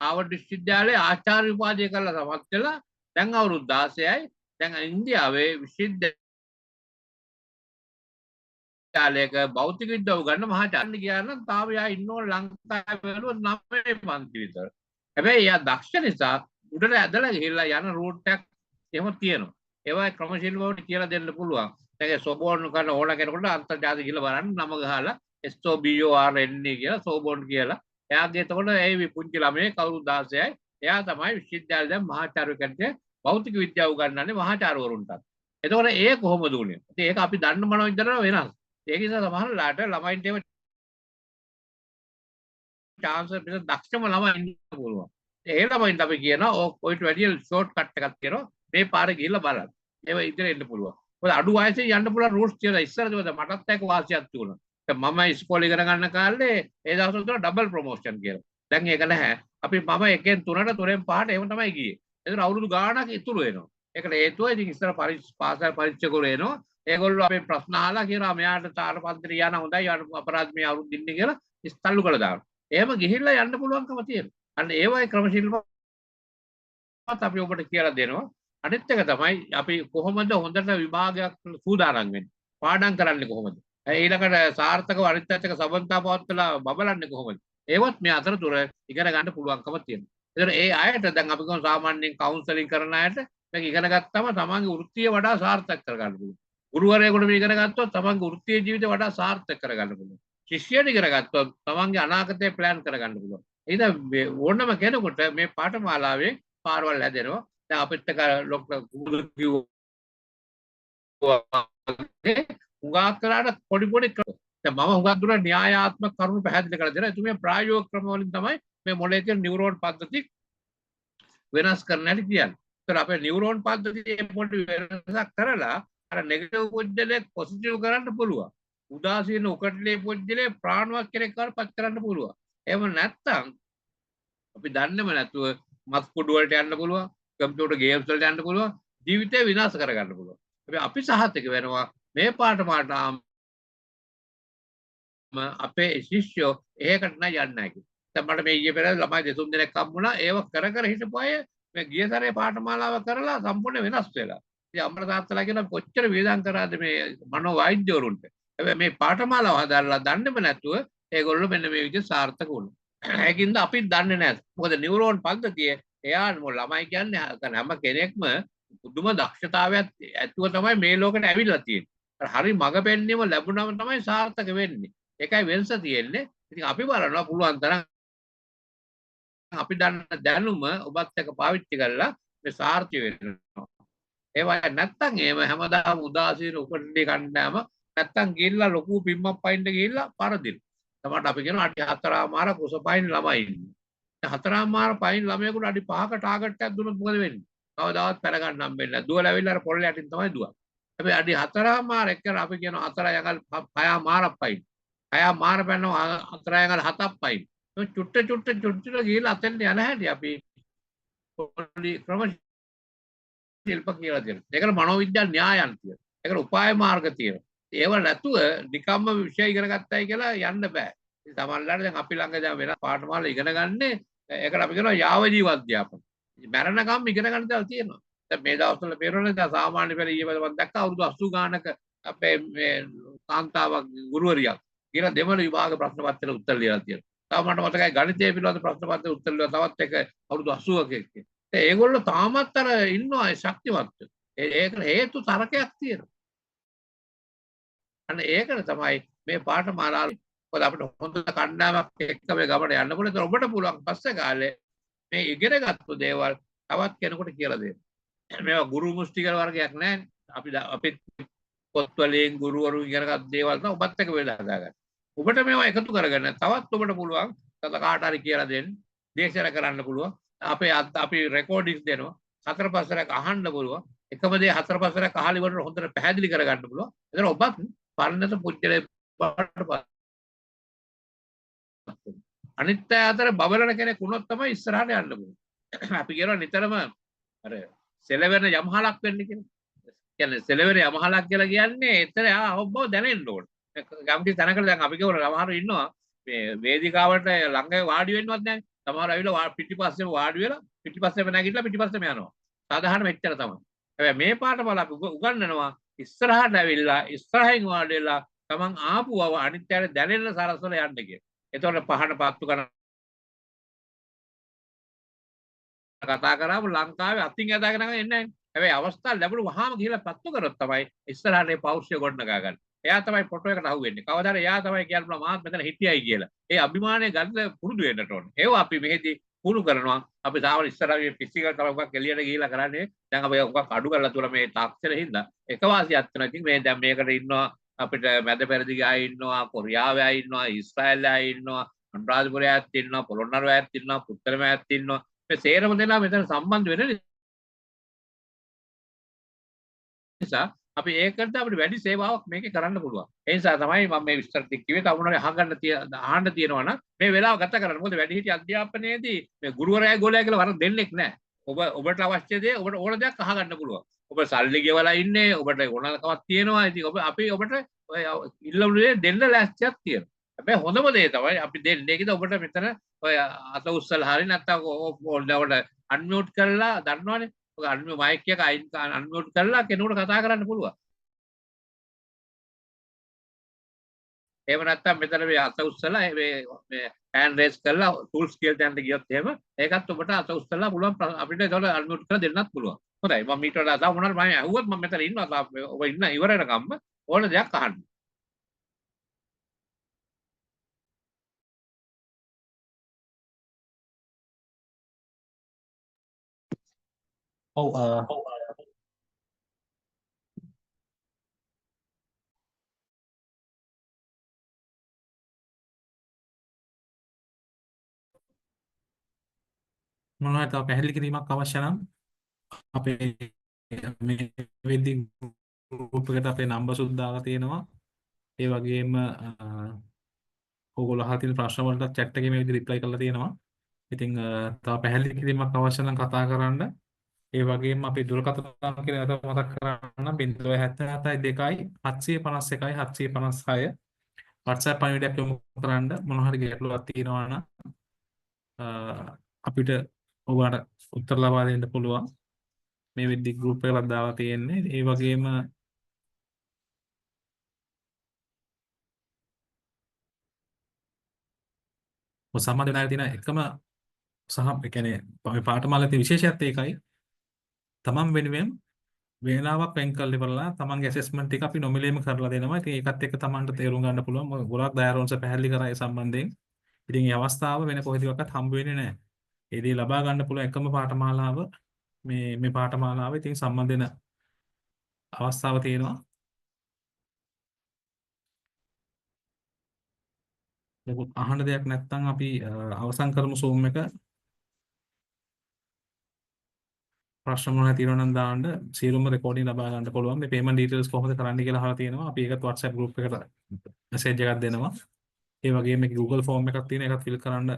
ආවර්ඩ් විශ්වවිද්‍යාලයේ ආචාර්ය උපාධිය කරලා සමත් වෙලා දැන් අවුරුදු 16යි. දැන් ඉන්දියාවේ විශ්වවිද්‍යාලයක භෞතික විද්‍යාව උගන්න මහාචාර්ය ගියා නම් තාම එයා ඉන්නෝ ලංකාවේ බැලුවොත් 9 පන්ති විතර. හැබැයි එයා දක්ෂ නිසා උඩට ඇදලා ගිහිල්ලා යන රූට් එකක් එහෙම තියෙනවා. ඒවා ක්‍රමශීලී බවට කියලා දෙන්න පුළුවන්. දැන් සෝබෝන් කරන ඕන කෙනෙකුට අන්තර්ජාලය ගිහලා බලන්න නම ගහලා SOBORNE කියලා සෝබෝන් කියලා. එයාගේ එතකොට ඒ පුංචි ළමයේ කවුරු 16යි. එයා තමයි විශ්වවිද්‍යාලේ දැන් මහාචාර්ය කෙනෙක් භෞතික විද්‍යාව උගන්වන්නේ මහාචාර්යවරුන්ට. එතකොට ඒ කොහොමද උනේ? ඉතින් ඒක අපි දන්න මනෝ විද්‍යාවට වෙනස්. ඒක නිසා සමහරලාට ළමයින්ට එහෙම chance එක දක්ෂම ළමයි ඉන්න පුළුවන්. ඒ ළමයින්ට අපි කියනවා ඔයිට වැඩිය ෂෝට් කට් එකක් කරනවා. මේ පාරේ ගිහිල්ලා බලන්න. ඒව ඉදිරියට එන්න පුළුවන්. මොකද අඩු වයසේ යන්න පුළුවන් රූට්ස් තියෙනවා. ඉස්සර මටත් ඒක වාසියක් තිබුණා. මම ඉස්කෝලේ ඉගෙන ගන්න කාලේ ඒ දවස්වල තුන ඩබල් ප්‍රොමෝෂන් කියලා. දැන් ඒක නැහැ. අපි මම 1ෙන් 3ට 3ෙන් 5ට එහෙම තමයි ගියේ. ඒතර අවුරුදු ගාණක් ඉතුරු වෙනවා. ඒකට හේතුව ඉතින් ඉස්සර පාසල් පරීක්ෂකවරු එනවා. ඒගොල්ලෝ අපේ ප්‍රශ්න අහලා කියනවා මෙයාට තාර පන්තිරි යන හොඳයි අපරාධ මේ අවුරුදු දින්නේ කියලා ඉස්තල්ලු කරලා දානවා. එහෙම ගිහිල්ලා යන්න පුළුවන්කම තියෙනවා. අන්න ඒ වගේ ක්‍රමශීලීව අපි ඔබට කියලා දෙනවා. අනිත් එක තමයි අපි කොහොමද හොඳට විභාගයක් සූදානම් වෙන්නේ. පාඩම් කරන්නේ කොහොමද? ඊළඟට සාර්ථකව අනිත් පැත්තක සබන්තා පවත්වලා බබලන්නේ කොහොමද? ඒවත් මේ අතරතුර ඉගෙන ගන්න පුළුවන්කම තියෙනවා. ඒතර ඒ අයට දැන් අපි කොහොම සාමාන්‍යයෙන් කවුන්සලින් කරන අයට මේක ඉගෙන ගත්තම තමන්ගේ වෘත්තිය වඩා සාර්ථක කරගන්න පුළුවන්. ගුරුවරයෙකුට මේ ඉගෙන ගත්තොත් තමන්ගේ වෘත්තීය ජීවිතය වඩා සාර්ථක කරගන්න පුළුවන්. ශිෂ්‍යයෙක් ඉගෙන ගත්තොත් තමන්ගේ අනාගතය ප්ලෑන් කරගන්න පුළුවන්. ඒ නිසා ඕනම කෙනෙකුට මේ පාඨමාලාවේ පාරවල් හැදෙනවා. දැන් අපිත් එක ලොක්ටර් කුඩු කිව්වා උගාක් කරාට පොඩි පොඩි දැන් මම උගාක් දුර න්‍යායාත්මක කරුණු පැහැදිලි කරලා දෙනවා. එතුමිය ප්‍රායෝගික ක්‍රම වලින් තමයි මේ මොළයේ තියෙන නියුරෝන් පද්ධති වෙනස් කරන්න හැටි කියන්නේ. ඒතර අපේ නියුරෝන් පද්ධතියේ පොඩි වෙනසක් කරලා අර නෙගටිව් පුජ්‍යලේ පොසිටිව් කරන්න පුළුවන්. උදාසීන උකටලේ පුජ්‍යලේ ප්‍රාණවත් කෙනෙක් වඩපත් කරන්න පුළුවන්. එහෙම නැත්නම් අපි දන්නේම නැතුව මත් කුඩු වලට යන්න පුළුවන්. කම්පියුටර් ගේම්ස් වලට යන්න පුළුවන්. ජීවිතය විනාශ කරගන්න පුළුවන්. අපි සහතික වෙනවා මේ පාඨමාලාව අපේ ශිෂ්‍යෝ ඒකට නෑ යන්නේ නැහැ කියලා. දැන් මට මේ ඊයේ පෙරේද ළමයි දෙතුන් දෙනෙක් හම්බුණා. ඒව කර කර හිටපු අය මේ ගිය සැරේ පාඨමාලාව කරලා සම්පූර්ණ වෙනස් වෙලා. ඉතින් අම්මලා තාත්තලා කියන කොච්චර වේදම් කරාද මේ මනෝ වෛද්‍යවරුන්ට. හැබැයි මේ පාඨමාලාව හදාලා දන්නේම නැතුව ඒගොල්ලෝ මෙන්න මේ විදිහට සාර්ථක වුණා. ඒකින්ද අපි දන්නේ නැහැ. මොකද නියුරෝන් පද්ධතියේ එයා ළමයි කියන්නේ හැම කෙනෙක්ම පුදුම දක්ෂතාවයක් ඇතුව තමයි මේ ලෝකෙට ඇවිල්ලා තියෙන්නේ. හරි මඟ පෙන්වීම ලැබුණාම තමයි සාර්ථක වෙන්නේ. ඒකයි වෙනස තියෙන්නේ. ඉතින් අපි බලනවා පුළුවන් තරම් අපි දන්න දැනුම ඔබත් එක්ක පාවිච්චි කරලා මේ සාර්ථක වෙනවා. ඒවා නැත්තම් එහෙම හැමදාම උදාසීන උපටි කණ්ඩායම නැත්තම් ගිහිල්ලා ලොකු පිම්මක් පයින්න ගිහිල්ලා පරදින. තමයි අපි කියනවා අඩි 4මාර කුස පයින් ළමයි ඉන්නේ. 4මාර පයින් ළමයෙකුට අඩි 5ක ටාගට් එකක් දුන්නොත් මොකද වෙන්නේ? කවදාවත් පැන ගන්න හම්බෙන්නේ නැහැ. දුවලා ඇවිල්ලා අර පොළේ යටින් තමයි දුවන්නේ. හැබැයි අඩි 4මාර එක්කන අපි කියනවා 4 යකල් 6මාරක් පයින්. 6මාර පැනනවා 4 යකල් 7ක් පයින්. මේ චුට්ට ගිහිල්ලා අතෙන් යන හැටි අපි පොඩි ක්‍රම ශිල්ප කියලා තියෙනවා. ඒකට මනෝවිද්‍යා න්‍යායන් තියෙනවා. ඒකට උපාය මාර්ග තියෙනවා. ඒව නැතුව නිකම්ම විෂය ඉගෙන ගත්තයි කියලා යන්න බෑ. ඉතින් සමහරවිට දැන් අපි ළඟ දැන් වෙන පාඨමාලා ඉගෙන ගන්නේ ඒකට අපි කියනවා යාව ජීව අධ්‍යාපන. මරණකම් ඉගෙන ගන්න දේවල් තියෙනවා. දැන් මේ දවස්වල පෙරවල දැන් සාමාන්‍ය පෙළ ඊයේ මම දැක්කා අවුරුදු 80 ගානක අපේ මේ කාන්තාවක් ගුරුවරියක් කියලා දෙමළ විභාග ප්‍රශ්න පත්‍රෙට උත්තර ලියලා තියෙනවා. තව මට මතකයි ගණිතය පිළිබඳ ප්‍රශ්න පත්‍රෙට උත්තර ලියලා තවත් එක අවුරුදු 80ක එක්ක. ඒගොල්ලෝ තාමත් අර ඉන්නවා ශක්තිමත්. ඒකට හේතු තරකයක් තියෙනවා. අන්න ඒකට තමයි මේ පාඨමාලාව මොකද අපිට හොඳ කණ්ඩායමක් එක්ක මේ ගමන යන්න පුළුවන්. ඒත් ඔබට පුළුවන් පස්සේ කාලේ මේ ඉගෙනගත්තු දේවල් තවත් කෙනෙකුට කියලා දෙන්න. මේවා ගුරු මුස්තිකර වර්ගයක් නැහැ. අපි පොත් වලින් ගුරුවරු ඉගෙනගත් දේවල් තමයි ඔබත් එක්ක වෙලා හදාගන්න. ඔබට මේවා එකතු කරගන්න තවත් ඔබට පුළුවන් කාට හරි කියලා දෙන්න. දේශනා කරන්න පුළුවන්. අපි රෙකෝඩින්ග්ස් දෙනවා. 4-5 සැරයක් අහන්න පුළුවන්. එකම දේ 4-5 සැරයක් අහලා ඉවරට හොඳට පැහැදිලි කරගන්න පුළුවන්. එතන ඔබත් පරණත පුජ්‍යලේ පාඩපත්. අනිත් අතර බබලන කෙනෙක් වුණොත් තමයි ඉස්සරහට යන්න පුළුවන්. අපි කියනවා නිතරම අර සෙලවෙන යමහලක් වෙන්න කියලා. කියන්නේ සෙලවෙන යමහලක් කියලා කියන්නේ එතන ඔබව දැනෙන්න ඕන. යම්කිසි තැනකට දැන් අපි කියවල සමහරව ඉන්නවා මේ වේදිකාවට ළඟ වාඩි වෙන්නවත් නැහැ. සමහර අයවිලා පිටිපස්සෙම වාඩි වෙලා පිටිපස්සෙම නැගිටලා පිටිපස්සෙම යනවා. සාධාරණ මෙච්චර තමයි. හැබැයි මේ පාඩම අපි උගන්වනවා ඉස්සරහට ඇවිල්ලා ඉස්සරහින් වාඩි වෙලා තමන් ආපුව අනිත් පැයට දැනෙන්න සරසවල යන්න කියලා. එතකොට පහන පත්තු කරන කතා කරාම ලංකාවේ අතින් යදාගෙන එන්නේ නැහැ. හැබැයි අවස්ථාව ලැබුණු වහාම ගිහිල්ලා පත්තු කරොත් තමයි ඉස්සරහට මේ පෞරුෂය ගොඩනගා ගන්න. එයා තමයි ෆොටෝ එකට අහුවෙන්නේ. කවදාද එයා තමයි කියන්න මාත් මෙතන හිටියයි කියලා. ඒ අභිමානය ගන්න පුරුදු වෙන්නට ඕනේ. ඒව අපි මෙහෙදී පුහුණු කරනවා. අපි සාමාන්‍ය ඉස්සරහේ ෆිසිකල් තමයි උගක් එළියට ගිහිල්ලා කරන්නේ. දැන් අපි උගක් අඩු කරලා තුල මේ තාක්ෂණය හින්දා එක වාසියක් වෙනවා. ඉතින් මේ දැන් මේකට ඉන්නවා අපිට මැද පෙරදිග අය ඉන්නවා, කොරියාවේ අය ඉන්නවා, ඊශ්‍රායල් අය ඉන්නවා, අනුරාධපුරයේ අයත් ඉන්නවා, පොළොන්නරුවේ අයත් ඉන්නවා, පුත්තලමේ අයත් ඉන්නවා. මේ සේරම දෙනා මෙතන සම්බන්ධ වෙන නිසා අපි ඒකට අපිට වැඩි සේවාවක් මේකේ කරන්න පුළුවන්. ඒ නිසා තමයි මම මේ විස්තර ටික කිව්වේ. තව මොනවා අහන්න තියෙනවා නම් මේ වෙලාව ගත කරන්න. මොකද වැඩිහිටි අධ්‍යාපනයේදී මේ ගුරුවරයා ගෝලයා කියලා වරක් දෙන්නෙක් නැහැ. ඔබට අවශ්‍ය දේ ඔබට ඕන දෙයක් අහගන්න පුළුවන්. ඔබ සල්ලි ගෙවලා ඉන්නේ, ඔබට ඕනකමක් තියෙනවා. ඉතින් අපි ඔබට ඉල්ලුනේ දෙන්න ලෑස්තියක් තියෙනවා. හැබැයි හොඳම දේ තමයි අපි දෙන්නේ කියලා ඔබට මෙතන ඔය අත උස්සලා හරි නැත්නම් ඔකට අන්මියුට් කරලා දන්නවනේ. ඔක අන්මියුට් මයික් එක අන්මියුට් කරලා කෙනෙකුට කතා කරන්න පුළුවන්. එහෙම නැත්නම් මෙතන මේ අත උස්සලා මේ හෑන්ඩ් රේස් කරලා ටූල්ස් කියලා දැනට ගියොත් එහෙම ඒකත් ඔබට අත උස්සලා පුළුවන් අපිට ඒතකොට අන්මියුට් කරලා දෙන්නත් පුළුවන්. හොඳයි මම ඊට වඩා තව මොනවාරි මම අහුවොත් මම මෙතන ඉන්නවා. ඔබ ඉන්න ඉවර වෙනකම්ම ඕන දෙයක් අහන්න. ඔව් මොනවද තව පැහැදිලි කිරීමක් අවශ්‍ය නම් අපේ මේ වෙද්දි ගෲප් එකට අපේ නම්බර්ස් දාලා තියෙනවා. ඒ වගේම ඕගොල්ලෝ අහලා තියෙන ප්‍රශ්න වලට chat එකේ මේ විදිහට reply කරලා තියෙනවා. ඉතින් තව පැහැදිලි කිරීමක් අවශ්‍ය නම් කතා කරන්න. ඒ වගේම අපේ දුරකථන කියලා මතක් කරන්න 077 2 751 756 WhatsApp පණිවිඩයක් යොමු කරන්න. මොන හරි ගැටලුවක් තියෙනවා නම් අපිට ඔයාලට උත්තර ලබා දෙන්න පුළුවන්. මේ වෙද්දි group එකකට දාලා තියෙන්නේ. ඒ වගේම සම්බන්ධ වෙනාලා තියෙන එකම සහ ඒ කියන්නේ මේ පාඨමාලාවේ තියෙන විශේෂයත් ඒකයි. තමන් වෙනුවෙන් වේලාවක් වෙන් කරලා ඉවරලා තමන්ගේ ඇසෙස්මන්ට් එක අපි නොමිලේම කරලා දෙනවා. ඉතින් ඒකත් එක්ක තමන්ට තේරුම් ගන්න පුළුවන්. මොකද ගොඩක් දයාරෝන්ස පැහැදිලි කරා ඒ සම්බන්ධයෙන්. ඉතින් මේ අවස්ථාව වෙන කොහෙදවත් හම්බ වෙන්නේ නැහැ. ඒ දේ ලබා ගන්න පුළුවන් එකම පාඨමාලාව මේ පාඨමාලාව. ඉතින් සම්බන්ධ වෙන අවස්ථාව තියෙනවා. මොකද අහන්න දෙයක් නැත්නම් අපි අවසන් කරමු Zoom එක. ප්‍රශ්න මොනවා තියෙනවා නම් දාන්න සියලුම රෙකෝඩින් ලබා ගන්න පුළුවන්. මේ payment details කොහොමද කරන්න කියලා අහලා තියෙනවා. අපි ඒකත් WhatsApp group එකට message එකක් දෙනවා. ඒ වගේම මේක Google form එකක් තියෙනවා. ඒකත් fill කරන්න.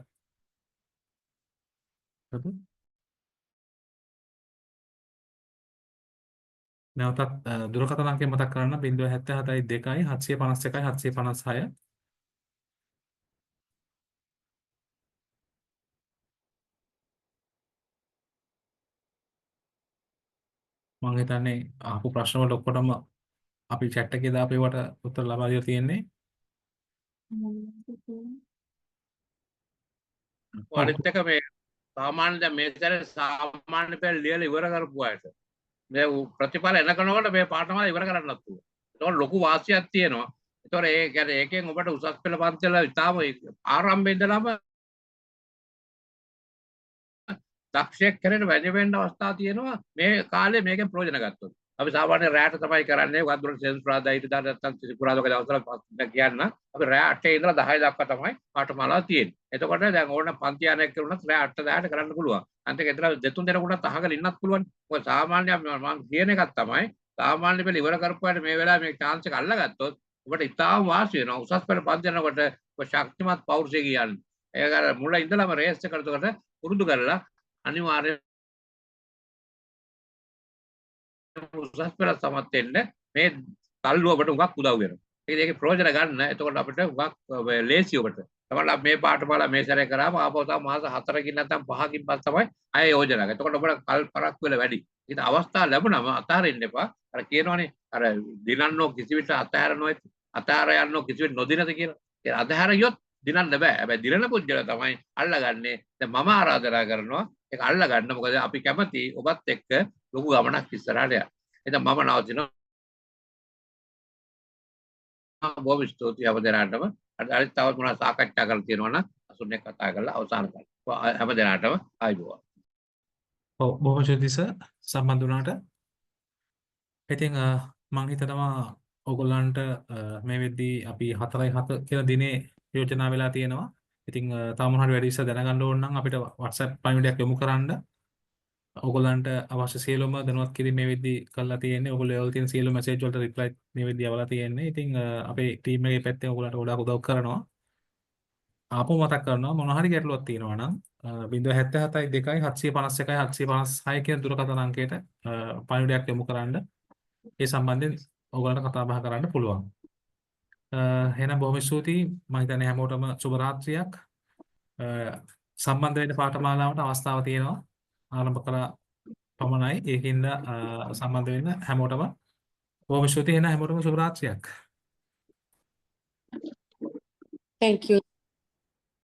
නැවතත් දුරකථන අංකය මතක් කරන්න 077 2 751 756 මම හිතන්නේ අහපු ප්‍රශ්න වලට ඔක්කොටම අපි chat එකේ දාපේවට උත්තර ලබා දීලා තියෙන්නේ. අනිත් එක මේ සාමාන්‍ය දැන් මේ සැරේ සාමාන්‍ය පෙළ ලියලා ඉවර කරපු අයට මේ ප්‍රතිඵල එනකනකොට මේ පාඨමාලා ඉවර කරන්නත් පුළුවන්. ඒතකොට ලොකු වාසියක් තියෙනවා. ඒතකොට ඒ කියන්නේ ඒකෙන් ඔබට උසස් පෙළ පන්තිවල ඉතාලම ආරම්භයේ ඉඳලම දක්ෂයෙක් කරේට වැඩි වෙන්න අවස්ථා තියෙනවා මේ කාලේ මේකෙන් ප්‍රයෝජන ගත්තොත්. අපි සාමාන්‍ය රැට තමයි කරන්නේ. වද්දුරට සෙන්සුරාදා ඊට දාට නැත්තම් ත්‍රිපුරාදා වගේ දවස්වල කියන්න. අපි රෑ 8 ඉඳලා 10 දක්වා තමයි පාඨමාලාව තියෙන්නේ. එතකොට දැන් ඕන පන්ති යන්නක් කරුණත් රෑ 8 10ට කරන්න පුළුවන්. අන්තික එතන දෙතුන් දෙනෙකුටත් අහගෙන ඉන්නත් පුළුවන්. මොකද සාමාන්‍ය මම කියන එකක් තමයි සාමාන්‍ය පෙළ ඉවර කරපුවාට මේ වෙලාවේ මේ chance එක අල්ලගත්තොත් ඔබට ඉතාම වාසි වෙනවා. උසස් පෙළ පන්ති යනකොට ඔබ ශක්තිමත් පෞරුෂය කියන්නේ. ඒක අර මුල ඉඳලම රේස් එක කරනකොට පුරුදු කරලා අනිවාර්යයෙන් උසස් පෙළ සමත් වෙන්න මේ තල්ලුව ඔබට උගක් උදව් වෙනවා. ඒකේ ප්‍රයෝජන ගන්න. එතකොට අපිට හුඟක් ලේසි ඔබට. තමයි මේ පාඨමාලා මේ සැරේ කරාම ආපහු තව මාස 4කින් නැත්නම් 5කින් පස්සේ තමයි අය යෝජනා කරන්නේ. එතකොට ඔබට කල් පරක් වෙලා වැඩි. ඉතින් අවස්ථාව ලැබුණම අතාරින්න එපා. අර කියනවනේ අර දිනන්නෝ කිසි විට අතහැරනෝ අතහැර යන්නෝ කිසි විට නොදිනද කියලා. ඒ අතහැරියොත් දිනන්න බෑ. හැබැයි දිනන පුද්ගල තමයි අල්ලගන්නේ. දැන් මම ආරාධනා කරනවා ඒක අල්ලගන්න. මොකද අපි කැමති ඔබත් එක්ක ලොකු ගමනක් ඉස්සරහට යන්න. එතන මම නවතිනවා. බොහොම ස්තුතියි හැම දෙනාටම. අනිත් තවත් මොනවද සාකච්ඡා කරලා තියෙනවා නම් අසුන්නේ කතා කරලා අවසන් කරමු. හැම දෙනාටම ආයිබෝවන්. ඔව් බොහොම ස්තුතියි සර් සම්බන්ධ වුණාට. ඉතින් මම හිතනවා ඕගොල්ලන්ට මේ වෙද්දී අපි 4/7 කියලා දිනේ යෝජනා වෙලා තියෙනවා. ඉතින් තව මොනවා හරි වැඩි ඉස්සර දැනගන්න ඕන නම් අපිට WhatsApp පණිවිඩයක් යොමු කරන්න. ඕගොල්ලන්ට අවශ්‍ය සියලුම දැනුවත් කිරීම මේ වෙද්දී කරලා තියෙන්නේ. ඕගොල්ලෝ ඒවල තියෙන සියලු මැසේජ් වලට රිප්ලයි මේ වෙද්දී අවලා තියෙන්නේ. ඉතින් අපේ ටීම් එකේ පැත්තෙන් ඕගොල්ලන්ට ගොඩාක් උදව් කරනවා. ආපහු මතක් කරනවා මොනවා හරි ගැටලුවක් තියෙනවා නම් 077 2 751 756 කියන දුරකථන අංකයට පණිවිඩයක් යොමු කරන්න. ඒ සම්බන්ධයෙන් ඕගොල්ලන්ට කතා බහ කරන්න පුළුවන්. එහෙනම් බොහොම ස්තුතියි. මම හිතන්නේ හැමෝටම සුබ රාත්‍රියක්. සම්බන්ධ වෙන්න පාඨමාලාවට අවස්ථාව තියෙනවා. ආරම්භ කළා පමණයි. ඒකින්ද සම්බන්ධ වෙන්න හැමෝටම බොහොම ස්තුතියි. එහෙනම් හැමෝටම සුබ රාත්‍රියක්. Thank you.